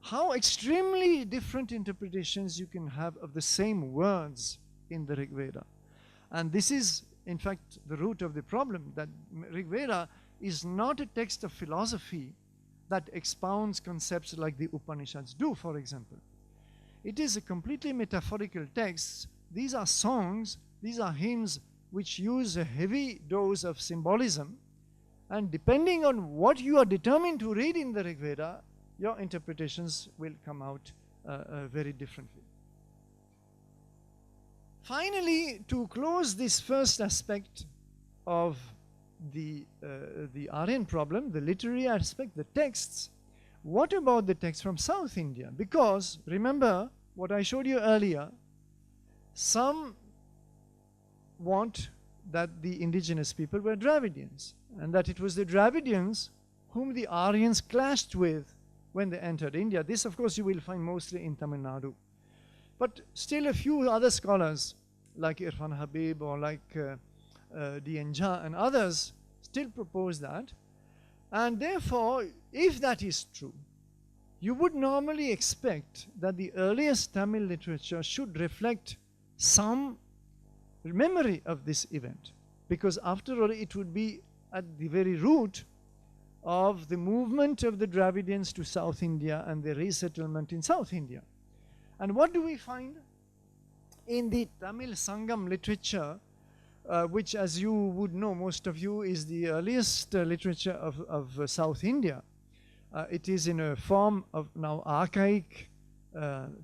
how extremely different interpretations you can have of the same words in the Rig Veda. And this is, in fact, the root of the problem, that Rig Veda is not a text of philosophy that expounds concepts like the Upanishads do, for example. It is a completely metaphorical text. These are songs, these are hymns which use a heavy dose of symbolism, and depending on what you are determined to read in the Rig Veda, your interpretations will come out very differently. Finally, to close this first aspect of the Aryan problem, the literary aspect, the texts, what about the texts from South India? Because remember what I showed you earlier, some want that the indigenous people were Dravidians, and that it was the Dravidians whom the Aryans clashed with when they entered India. This, of course, you will find mostly in Tamil Nadu. But still a few other scholars, like Irfan Habib or like Dienja and others, still propose that. And therefore, if that is true, you would normally expect that the earliest Tamil literature should reflect some memory of this event, because after all, it would be at the very root of the movement of the Dravidians to South India and the resettlement in South India. And what do we find in the Tamil Sangam literature, which, as you would know, most of you, is the earliest literature of South India. It is in a form of now archaic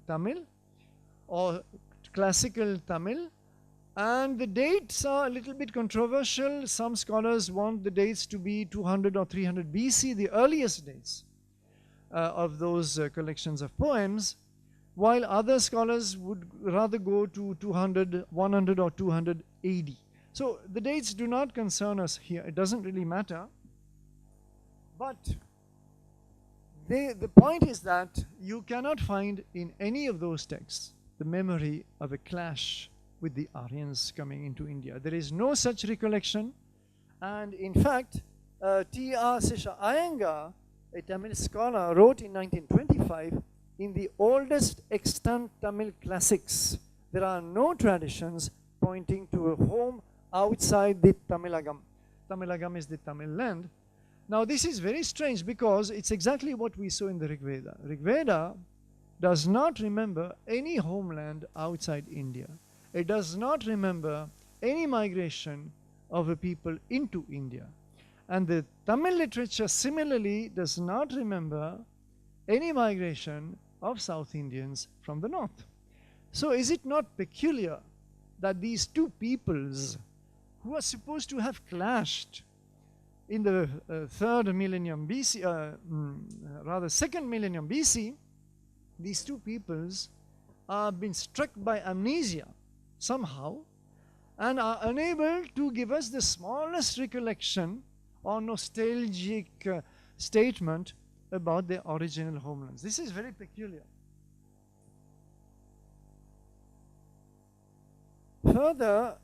Tamil or classical Tamil, and the dates are a little bit controversial. Some scholars want the dates to be 200 or 300 BC, the earliest dates of those collections of poems, while other scholars would rather go to 200, 100 or 200 AD. So the dates do not concern us here. It doesn't really matter. But the point is that you cannot find in any of those texts the memory of a clash with the Aryans coming into India. There is no such recollection. And in fact, T.R. Sesha Iyengar, a Tamil scholar, wrote in 1925, in the oldest extant Tamil classics, there are no traditions pointing to a home outside the Tamilagam. Tamilagam is the Tamil land. Now this is very strange because it's exactly what we saw in the Rig Veda. Rig Veda does not remember any homeland outside India. It does not remember any migration of a people into India. And the Tamil literature similarly does not remember any migration of South Indians from the north. So is it not peculiar that these two peoples who are supposed to have clashed in the third millennium BC, rather second millennium BC, these two peoples are being struck by amnesia somehow and are unable to give us the smallest recollection or nostalgic statement about their original homelands. This is very peculiar. Further,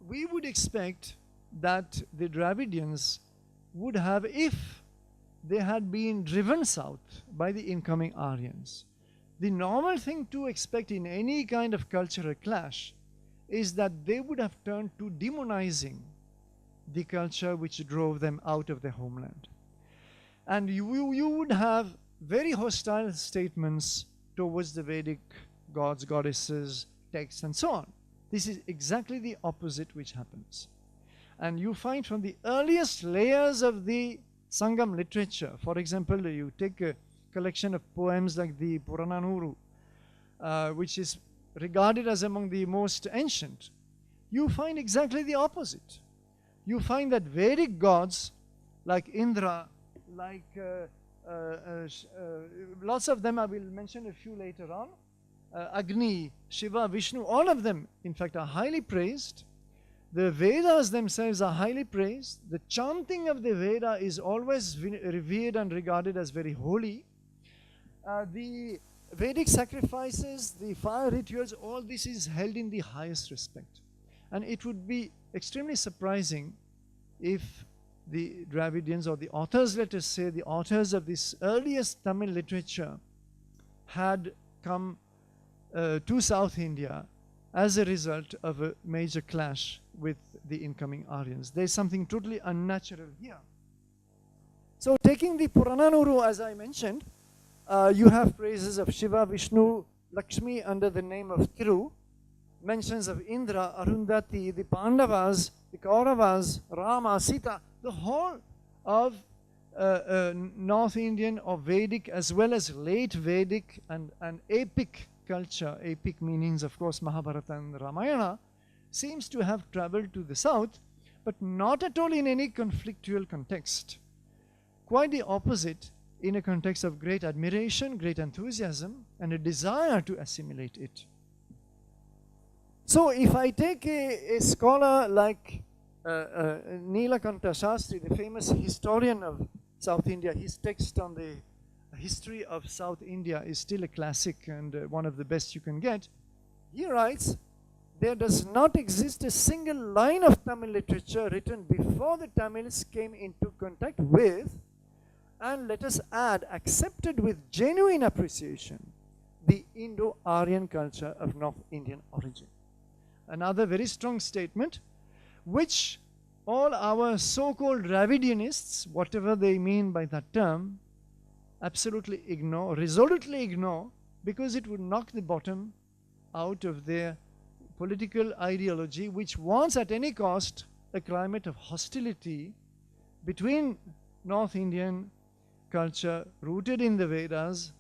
we would expect that the Dravidians would have, if they had been driven south by the incoming Aryans, the normal thing to expect in any kind of cultural clash is that they would have turned to demonizing the culture which drove them out of their homeland. And you would have very hostile statements towards the Vedic gods, goddesses, texts, and so on. This is exactly the opposite which happens. And you find from the earliest layers of the Sangam literature, for example, you take a collection of poems like the Purananuru, which is regarded as among the most ancient, you find exactly the opposite. You find that Vedic gods like Indra, like lots of them, I will mention a few later on, Agni, Shiva, Vishnu, all of them in fact are highly praised. The Vedas themselves are highly praised. The chanting of the Veda is always revered and regarded as very holy. The Vedic sacrifices, the fire rituals, all this is held in the highest respect. And it would be extremely surprising if the Dravidians, or the authors, let us say, the authors of this earliest Tamil literature had come to South India as a result of a major clash with the incoming Aryans. There is something totally unnatural here. So taking the Purananuru, as I mentioned, you have praises of Shiva, Vishnu, Lakshmi under the name of Thiru, mentions of Indra, Arundhati, the Pandavas, the Kauravas, Rama, Sita, the whole of North Indian or Vedic as well as late Vedic and epic culture, epic meanings of course Mahabharata and Ramayana, seems to have traveled to the south, but not at all in any conflictual context. Quite the opposite, in a context of great admiration, great enthusiasm, and a desire to assimilate it. So if I take a scholar like Nilakanta Shastri, the famous historian of South India, his text on the history of South India is still a classic and one of the best you can get. He writes, there does not exist a single line of Tamil literature written before the Tamils came into contact with, and let us add, accepted with genuine appreciation, the Indo-Aryan culture of North Indian origin. Another very strong statement, which all our so-called Dravidianists, whatever they mean by that term, absolutely ignore, resolutely ignore, because it would knock the bottom out of their political ideology, which wants at any cost a climate of hostility between North Indian culture rooted in the Vedas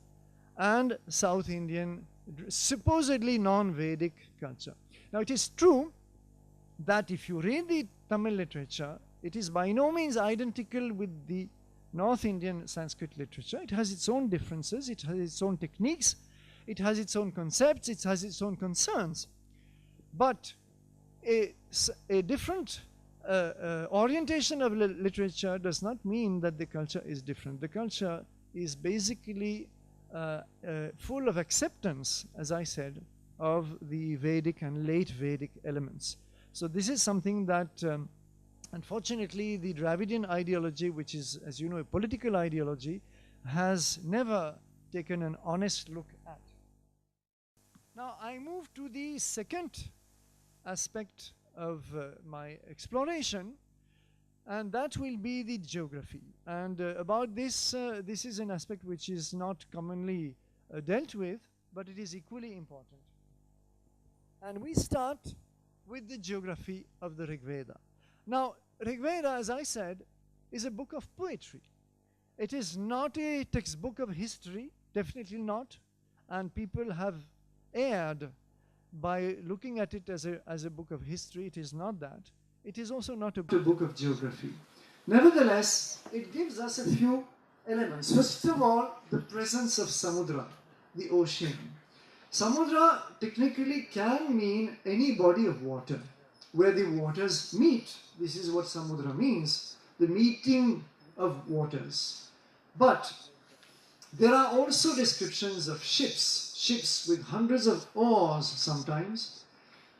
and South Indian supposedly non-Vedic culture. Now it is true that if you read the Tamil literature, it is by no means identical with the North Indian Sanskrit literature. It has its own differences, it has its own techniques, it has its own concepts, it has its own concerns. But a different orientation of literature does not mean that the culture is different. The culture is basically full of acceptance, as I said, of the Vedic and late Vedic elements. So this is something that unfortunately the Dravidian ideology, which is, as you know, a political ideology, has never taken an honest look at. Now I move to the second aspect of my exploration, and that will be the geography. And about this, this is an aspect which is not commonly dealt with, but it is equally important. And we start with the geography of the Rig Veda. Now, Rig Veda, as I said, is a book of poetry. It is not a textbook of history, definitely not, and people have erred by looking at it as a book of history. It is not that. It is also not a book of geography. Nevertheless, it gives us a few elements. First of all, the presence of Samudra, the ocean. Samudra technically can mean any body of water where the waters meet. This is what Samudra means, the meeting of waters. But there are also descriptions of ships with hundreds of oars sometimes,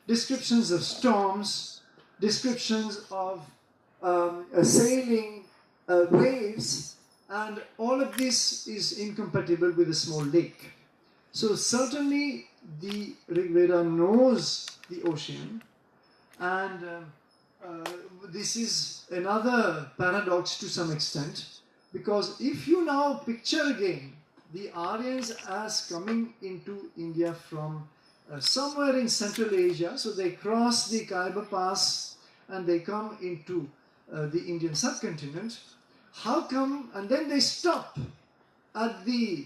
descriptions of storms, descriptions of sailing waves, and all of this is incompatible with a small lake. So certainly the Rig Veda knows the ocean, and this is another paradox to some extent, because if you now picture again the Aryans as coming into India from somewhere in Central Asia, so they cross the Khyber Pass and they come into the Indian subcontinent, how come, and then they stop at the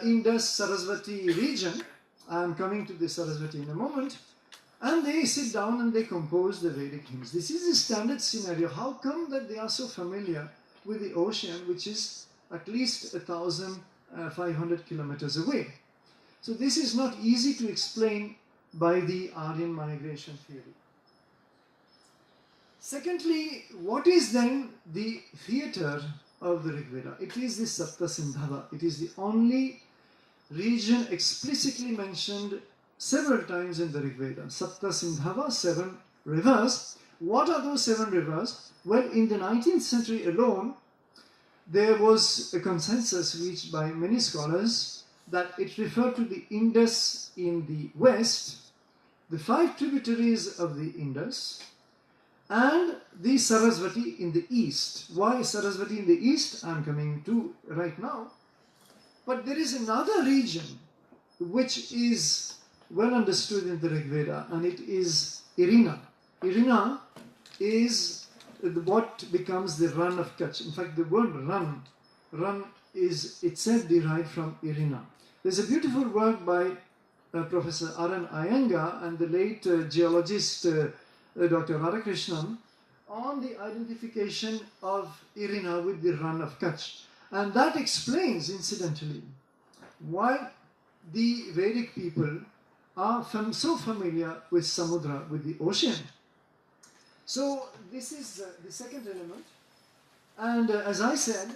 Indus Saraswati region, I am coming to the Saraswati in a moment, and they sit down and they compose the Vedic hymns. This is the standard scenario. How come that they are so familiar with the ocean, which is at least 1,500 kilometers away? So this is not easy to explain by the Aryan migration theory. Secondly, what is then the theatre of the Rig Veda? It is the Sapta Sindhava. It is the only region explicitly mentioned several times in the Rig Veda. Sapta Sindhava, 7 rivers. What are those 7 rivers? Well, in the 19th century alone, there was a consensus reached by many scholars that it referred to the Indus in the west, the 5 tributaries of the Indus, and the Sarasvati in the east. Why Sarasvati in the east? I'm coming to right now. But there is another region which is well understood in the Rig Veda, and it is Irina. Irina is what becomes the run of Kutch. In fact, the word run is itself derived from Irina. There's a beautiful work by Professor Aran Iyengar and the late geologist Dr. Radhakrishnan on the identification of Irina with the run of Kutch. And that explains, incidentally, why the Vedic people are so familiar with Samudra, with the ocean. So this is the second element. And as I said,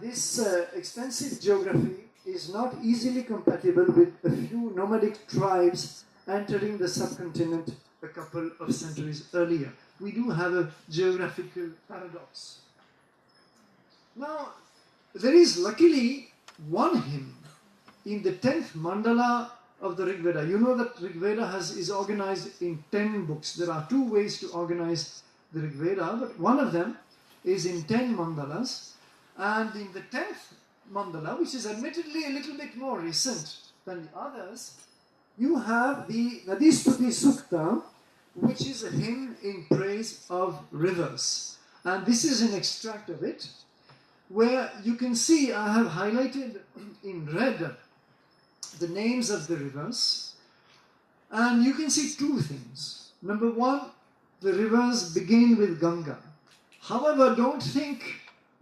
this extensive geography is not easily compatible with a few nomadic tribes entering the subcontinent a couple of centuries earlier. We do have a geographical paradox. Now, there is luckily one hymn in the 10th mandala of the Rig Veda. You know that Rig Veda is organized in 10 books. There are 2 ways to organize the Rig Veda, but one of them is in 10 mandalas. And in the 10th mandala, which is admittedly a little bit more recent than the others, you have the Nadistuti Sukta, which is a hymn in praise of rivers. And this is an extract of it, where you can see I have highlighted in red the names of the rivers, and you can see 2 things. Number 1, the rivers begin with Ganga. However, don't think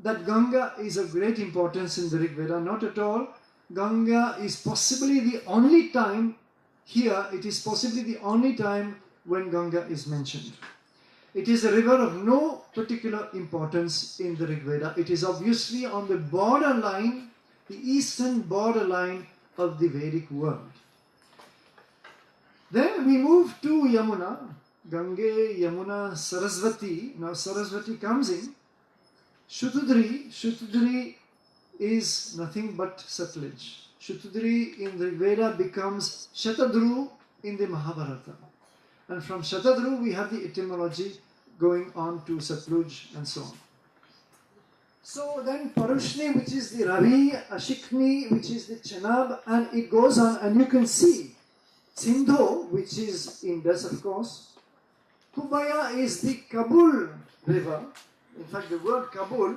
that Ganga is of great importance in the Rig Veda, not at all. Ganga is possibly the only time here, it is possibly the only time when Ganga is mentioned. It is a river of no particular importance in the Rig Veda. It is obviously on the borderline, the eastern borderline of the Vedic world. Then we move to Yamuna, Gange, Yamuna, Sarasvati. Now Sarasvati comes in. Shutudri is nothing but Satluj. Shutudri in the Veda becomes Shatadru in the Mahabharata. And from Shatadru we have the etymology going on to Satluj and so on. So then Parushni, which is the Ravi, Ashikni, which is the Chenab, and it goes on, and you can see Sindhu, which is Indus, of course. Kubaya is the Kabul river. In fact, the word Kabul,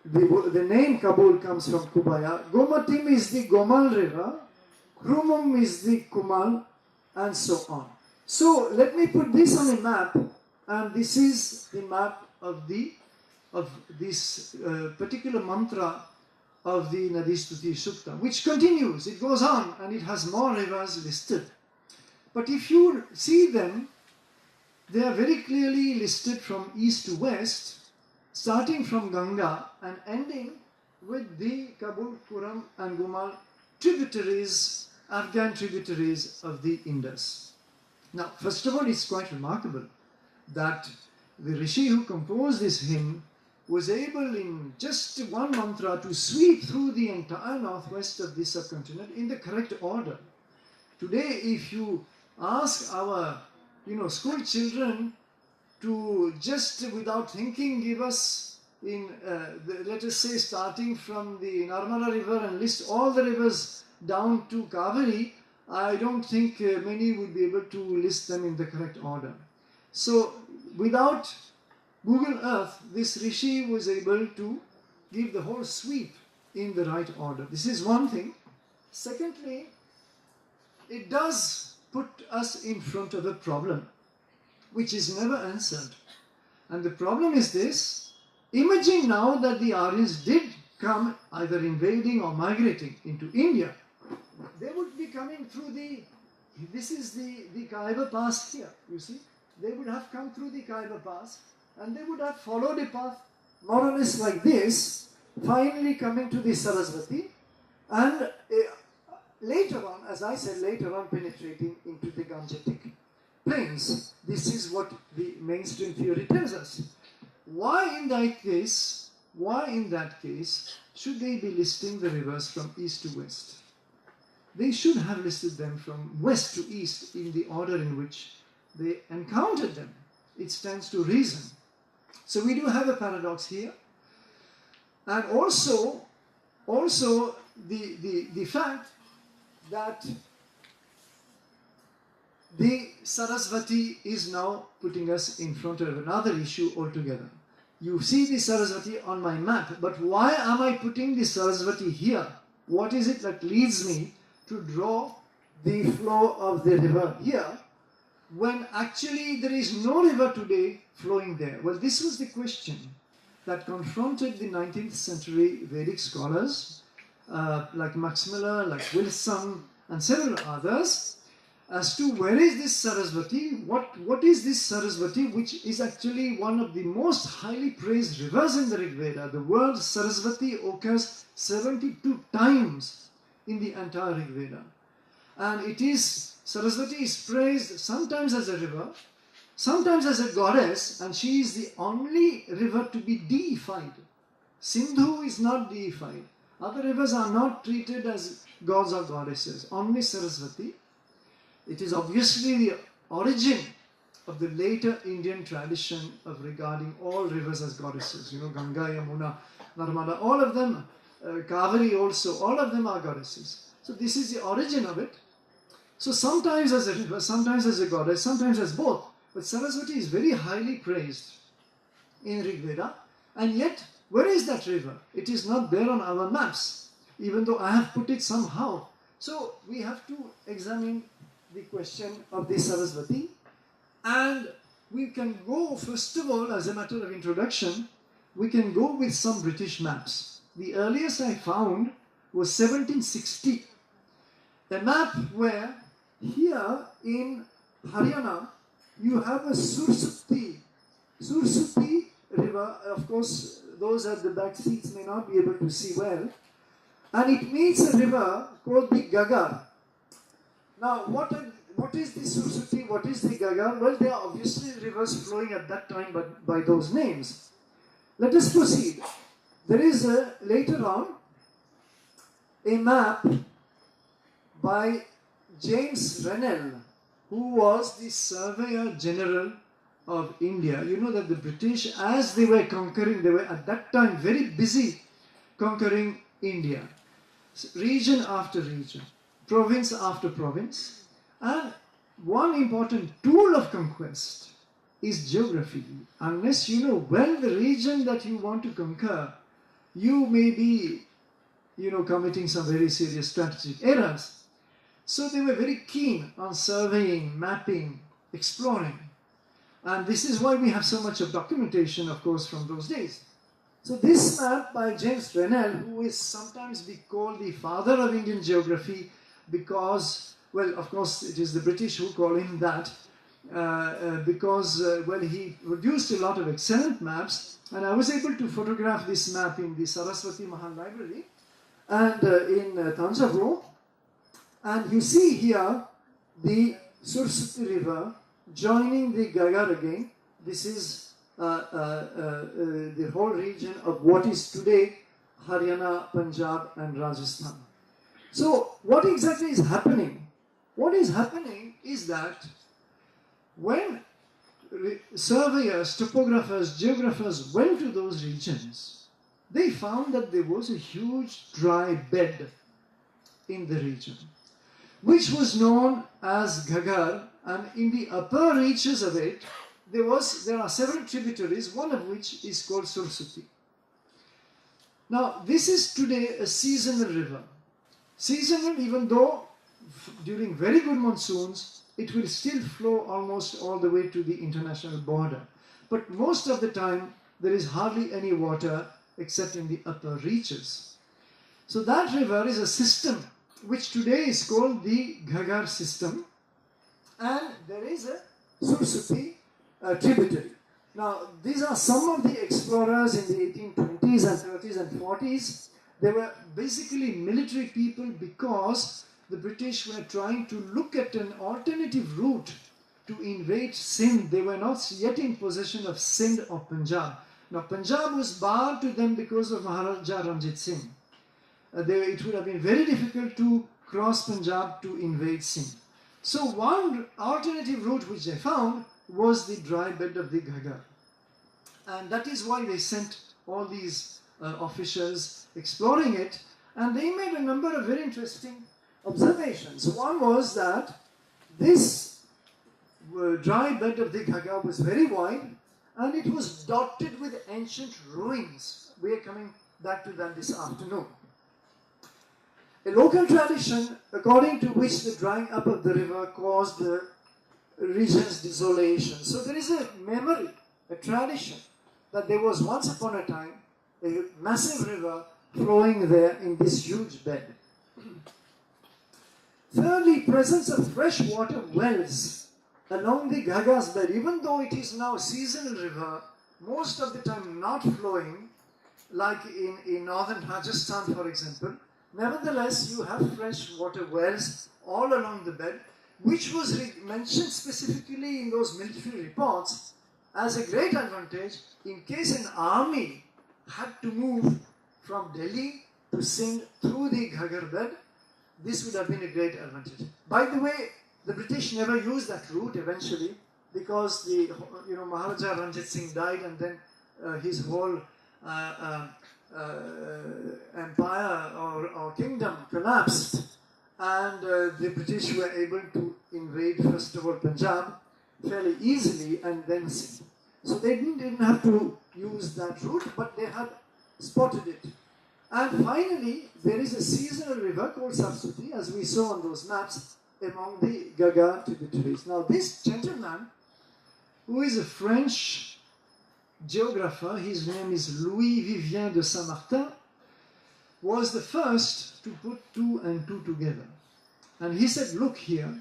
the name Kabul comes from Kubaya. Gomatim is the Gomal river. Krumum is the Kumal, and so on. So let me put this on a map, and this is the map of this particular mantra of the Nadistuti Sukta, which continues, it goes on, and it has more rivers listed. But if you see them, they are very clearly listed from east to west, starting from Ganga and ending with the Kabul, Kuram and Gumal tributaries, Afghan tributaries of the Indus. Now, first of all, it's quite remarkable that the Rishi who composed this hymn was able in just one mantra to sweep through the entire northwest of the subcontinent in the correct order. Today, if you ask our school children to just without thinking give us let us say starting from the Narmada river and list all the rivers down to Kaveri, I don't think many would be able to list them in the correct order. So without Google Earth, this Rishi was able to give the whole sweep in the right order. This is one thing. Secondly, it does put us in front of a problem which is never answered. And the problem is this: imagine now that the Aryans did come either invading or migrating into India. They would be coming through this is the Khyber Pass here, you see. They would have come through the Khyber Pass and they would have followed a path more or less like this, finally coming to the Sarasvati, and later on, as I said, later on penetrating into the Gangetic plains. This is what the mainstream theory tells us. Why in that case, should they be listing the rivers from east to west? They should have listed them from west to east in the order in which they encountered them. It stands to reason. So we do have a paradox here. And also the fact that the Sarasvati is now putting us in front of another issue altogether. You see the Sarasvati on my map, but why am I putting the Sarasvati here? What is it that leads me to draw the flow of the river here when actually there is no river today flowing there? Well, this was the question that confronted the 19th century Vedic scholars like Max Miller, like Wilson, and several others as to where is this Sarasvati, what is this Sarasvati, which is actually one of the most highly praised rivers in the Rig Veda. The word Sarasvati occurs 72 times in the entire Rig Veda. And Sarasvati is praised sometimes as a river, sometimes as a goddess, and she is the only river to be deified. Sindhu is not deified. Other rivers are not treated as gods or goddesses. Only Sarasvati. It is obviously the origin of the later Indian tradition of regarding all rivers as goddesses. You know, Ganga, Yamuna, Narmada, all of them, Kaveri also, all of them are goddesses. So this is the origin of it. So sometimes as a river, sometimes as a goddess, sometimes as both. But Sarasvati is very highly praised in Rig Veda. And yet, where is that river? It is not there on our maps, even though I have put it somehow. So we have to examine the question of the Sarasvati. And we can go, first of all, as a matter of introduction, we can go with some British maps. The earliest I found was 1760. A map where here in Haryana, you have a Sursuti river. Of course, those at the back seats may not be able to see well. And it meets a river called the Gagar. Now, what is the Sursuti? What is the Gagar? Well, there are obviously rivers flowing at that time by those names. Let us proceed. There is later on a map by James Rennell, who was the Surveyor General of India. You know that the British, as they were conquering, they were at that time very busy conquering India. Region after region, province after province. And one important tool of conquest is geography. Unless you know well the region that you want to conquer, you may be, committing some very serious strategic errors. So they were very keen on surveying, mapping, exploring. And this is why we have so much of documentation, of course, from those days. So this map by James Rennell, who is sometimes be called the father of Indian geography because, well, of course, it is the British who call him that, because he produced a lot of excellent maps. And I was able to photograph this map in the Saraswati Mahal Library and in Tanjavur. And you see here the Sursuti River joining the Gagar again. This is the whole region of what is today Haryana, Punjab and Rajasthan. So what exactly is happening? What is happening is that when surveyors, topographers, geographers went to those regions, they found that there was a huge dry bed in the region, which was known as Gagar, and in the upper reaches of it, there are several tributaries, one of which is called Sursuti. Now, this is today a seasonal river. Seasonal, even though during very good monsoons, it will still flow almost all the way to the international border. But most of the time, there is hardly any water except in the upper reaches. So that river is a system which today is called the Gagar system, and there is a Sursuti tributary. Now, these are some of the explorers in the 1820s and 30s and 40s. They were basically military people because the British were trying to look at an alternative route to invade Sindh. They were not yet in possession of Sindh or Punjab. Now Punjab was barred to them because of Maharaja Ranjit Singh. It would have been very difficult to cross Punjab to invade Sindh. So one alternative route which they found was the dry bed of the Ghaggar. And that is why they sent all these officials exploring it, and they made a number of very interesting observations. One was that this dry bed of the Ghaggar was very wide, and it was dotted with ancient ruins. We are coming back to that this afternoon. A local tradition according to which the drying up of the river caused the region's desolation. So there is a memory, a tradition, that there was once upon a time a massive river flowing there in this huge bed. Thirdly, presence of fresh water wells along the Ghaggar's bed, even though it is now a seasonal river, most of the time not flowing, like in northern Rajasthan, for example. Nevertheless, you have fresh water wells all along the bed, which was mentioned specifically in those military reports as a great advantage in case an army had to move from Delhi to Sindh through the Ghaggar bed. This would have been a great advantage. By the way, the British never used that route eventually because Maharaja Ranjit Singh died, and then his whole empire or kingdom collapsed, and the British were able to invade first of all Punjab fairly easily and then Sindh. So they didn't have to use that route, but they had spotted it. And finally, there is a seasonal river called Saraswati, as we saw on those maps, among the Ghaggar tributaries. Now this gentleman, who is a French geographer, his name is Louis Vivien de Saint-Martin, was the first to put two and two together. And he said, look here,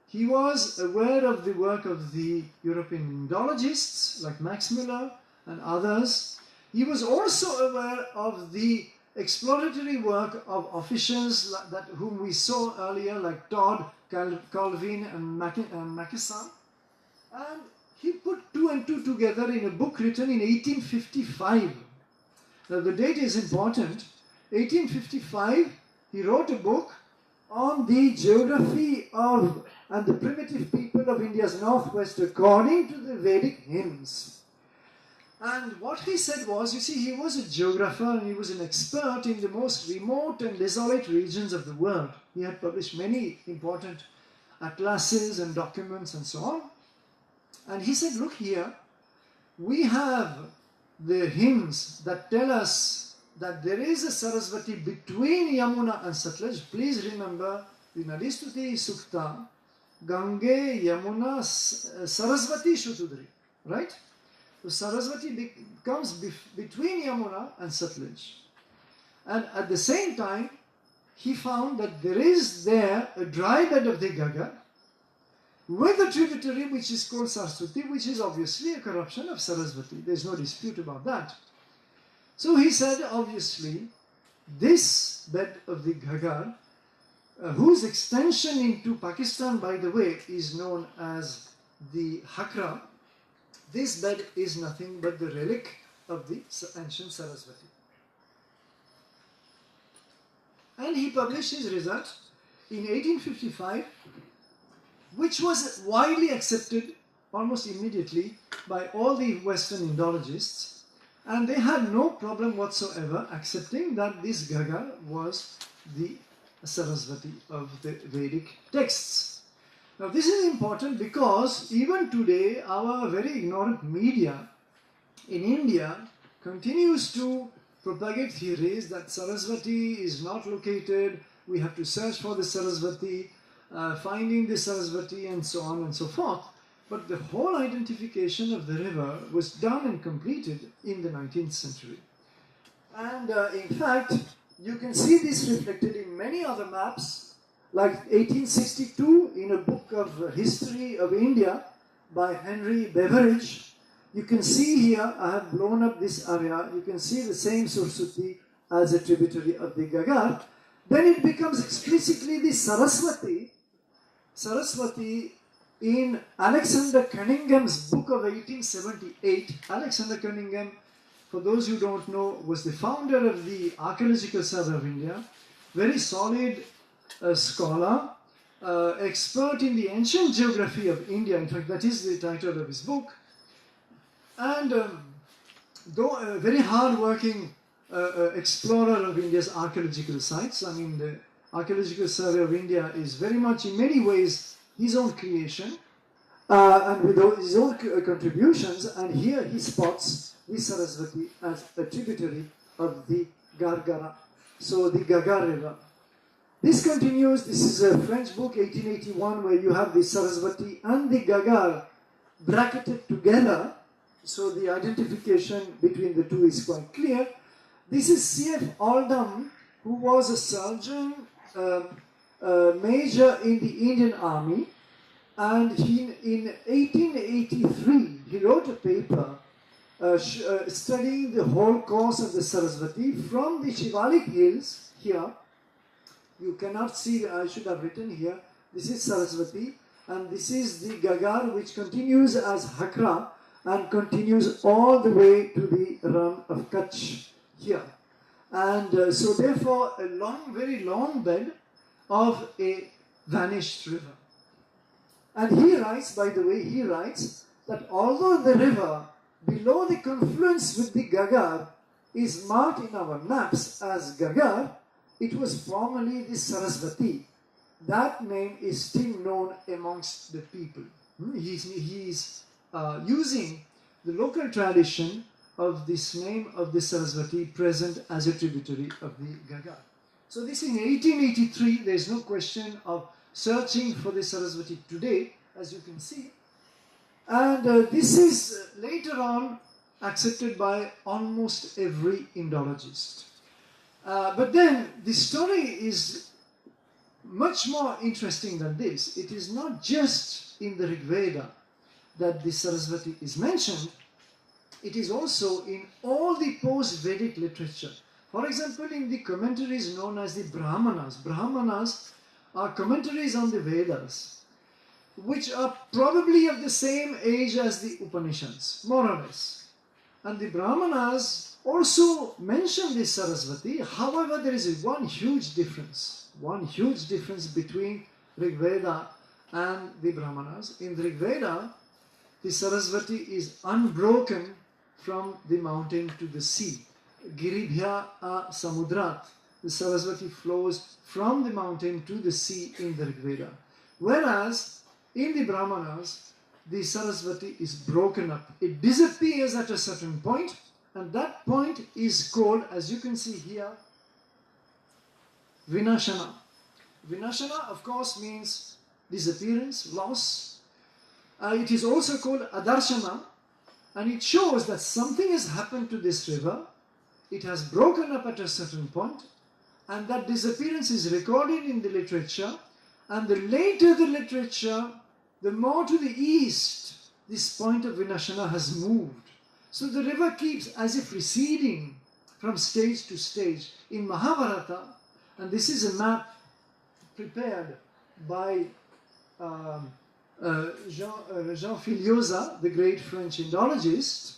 he was aware of the work of the European Indologists like Max Müller and others. He was also aware of the exploratory work of officials whom we saw earlier, like Todd, Colvin and Mackensen. And he put two and two together in a book written in 1855. Now the date is important. 1855, he wrote a book on the geography of and the primitive people of India's northwest according to the Vedic hymns. And what he said was, you see, he was a geographer and he was an expert in the most remote and desolate regions of the world. He had published many important atlases and documents and so on. And he said, look here, we have the hymns that tell us that there is a Saraswati between Yamuna and Satluj. Please remember the Nadistuti Sukta, Gange, Yamuna, Saraswati Shutudri, right? So Saraswati comes between Yamuna and Satluj. And at the same time, he found that there is there a dry bed of the Ghaggar with a tributary which is called Saraswati, which is obviously a corruption of Saraswati. There's no dispute about that. So he said, obviously, this bed of the Ghaggar, whose extension into Pakistan, by the way, is known as the Hakra, this bed is nothing but the relic of the ancient Saraswati. And he published his result in 1855, which was widely accepted almost immediately by all the Western Indologists, and they had no problem whatsoever accepting that this Ghaggar was the Saraswati of the Vedic texts. Now this is important because even today our very ignorant media in India continues to propagate theories that Saraswati is not located, we have to search for the Saraswati, finding the Saraswati and so on and so forth. But the whole identification of the river was done and completed in the 19th century. And in fact, you can see this reflected in many other maps, like 1862 in a book of history of India by Henry Beveridge. You can see here, I have blown up this area, you can see the same Saraswati as a tributary of the Ghaggar. Then it becomes explicitly the Saraswati. Saraswati in Alexander Cunningham's book of 1878. Alexander Cunningham, for those who don't know, was the founder of the Archaeological Survey of India. Very solid scholar, expert in the ancient geography of India. In fact, that is the title of his book. And though a very hard-working explorer of India's archaeological sites, I mean, the Archaeological Survey of India is very much, in many ways, his own creation, and with his own contributions. And here he spots the Saraswati as a tributary of the Gargara, so the Gaga River. This continues. This is a French book, 1881, where you have the Saraswati and the Gagar bracketed together, so the identification between the two is quite clear. This is C.F. Oldham, who was a surgeon, major in the Indian Army, and in 1883 he wrote a paper studying the whole course of the Saraswati from the Shivalik hills here. You cannot see, I should have written here, this is Saraswati, and this is the Gagar, which continues as Hakra and continues all the way to the Ran of Kutch here. And so therefore a long, very long bed of a vanished river. And he writes, by the way, he writes that although the river below the confluence with the Gagar is marked in our maps as Gagar, it was formerly the Saraswati. That name is still known amongst the people. He's using the local tradition of this name of the Saraswati present as a tributary of the Gagar. So this in 1883, there is no question of searching for the Saraswati today, as you can see. And this is later on accepted by almost every Indologist. But then the story is much more interesting than this. It is not just in the Rig Veda that the Saraswati is mentioned. It is also in all the post-Vedic literature. For example, in the commentaries known as the Brahmanas. Brahmanas are commentaries on the Vedas, which are probably of the same age as the Upanishads, more or less. And the Brahmanas also mention the Saraswati. However, there is one huge difference between Rig Veda and the Brahmanas. In the Rig Veda, the Saraswati is unbroken from the mountain to the sea. Giribhya a samudrat. The Saraswati flows from the mountain to the sea in the Rig Veda. Whereas in the Brahmanas, the Saraswati is broken up. It disappears at a certain point, and that point is called, as you can see here, Vinashana. Vinashana, of course, means disappearance, loss. It is also called Adarshana, and it shows that something has happened to this river. It has broken up at a certain point, and that disappearance is recorded in the literature. And the later the literature, the more to the east this point of Vinashana has moved. So the river keeps as if receding from stage to stage. In Mahabharata, and this is a map prepared by Jean Filiosa, the great French Indologist.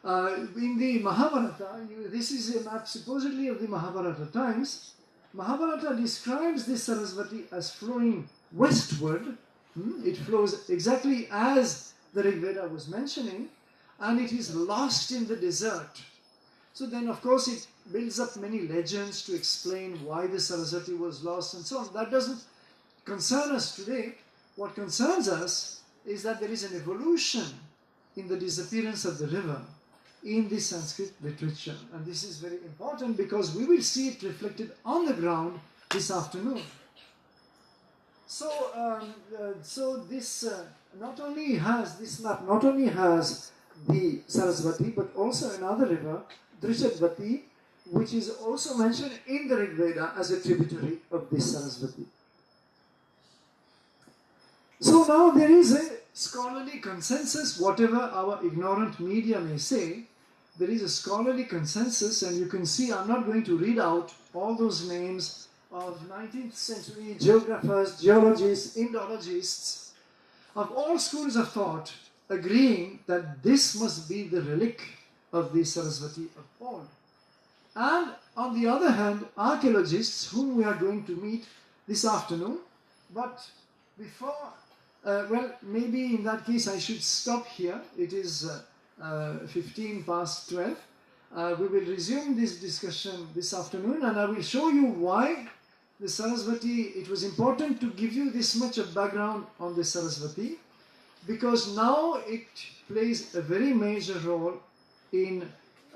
In the Mahabharata, this is a map supposedly of the Mahabharata times. Mahabharata describes the Saraswati as flowing westward. It flows exactly as the Rig Veda was mentioning, and it is lost in the desert. So then, of course, it builds up many legends to explain why the Saraswati was lost and so on. That doesn't concern us today. What concerns us is that there is an evolution in the disappearance of the river in the Sanskrit literature. And this is very important because we will see it reflected on the ground this afternoon. So this not only has this map not only has the Saraswati, but also another river, Drishadvati, which is also mentioned in the Rig Veda as a tributary of this Saraswati. So now there is a scholarly consensus, whatever our ignorant media may say, there is a scholarly consensus, and you can see I'm not going to read out all those names of 19th century geographers, geologists, Indologists of all schools of thought agreeing that this must be the relic of the Saraswati of old. And on the other hand, archaeologists whom we are going to meet this afternoon. But before, well, maybe in that case I should stop here. It is 15 past 12. We will resume this discussion this afternoon, and I will show you why the Saraswati, it was important to give you this much of background on the Saraswati, because now it plays a very major role in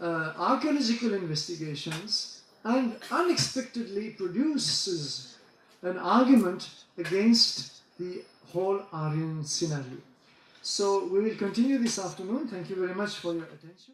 archaeological investigations and unexpectedly produces an argument against the whole Aryan scenario. So we will continue this afternoon. Thank you very much for your attention.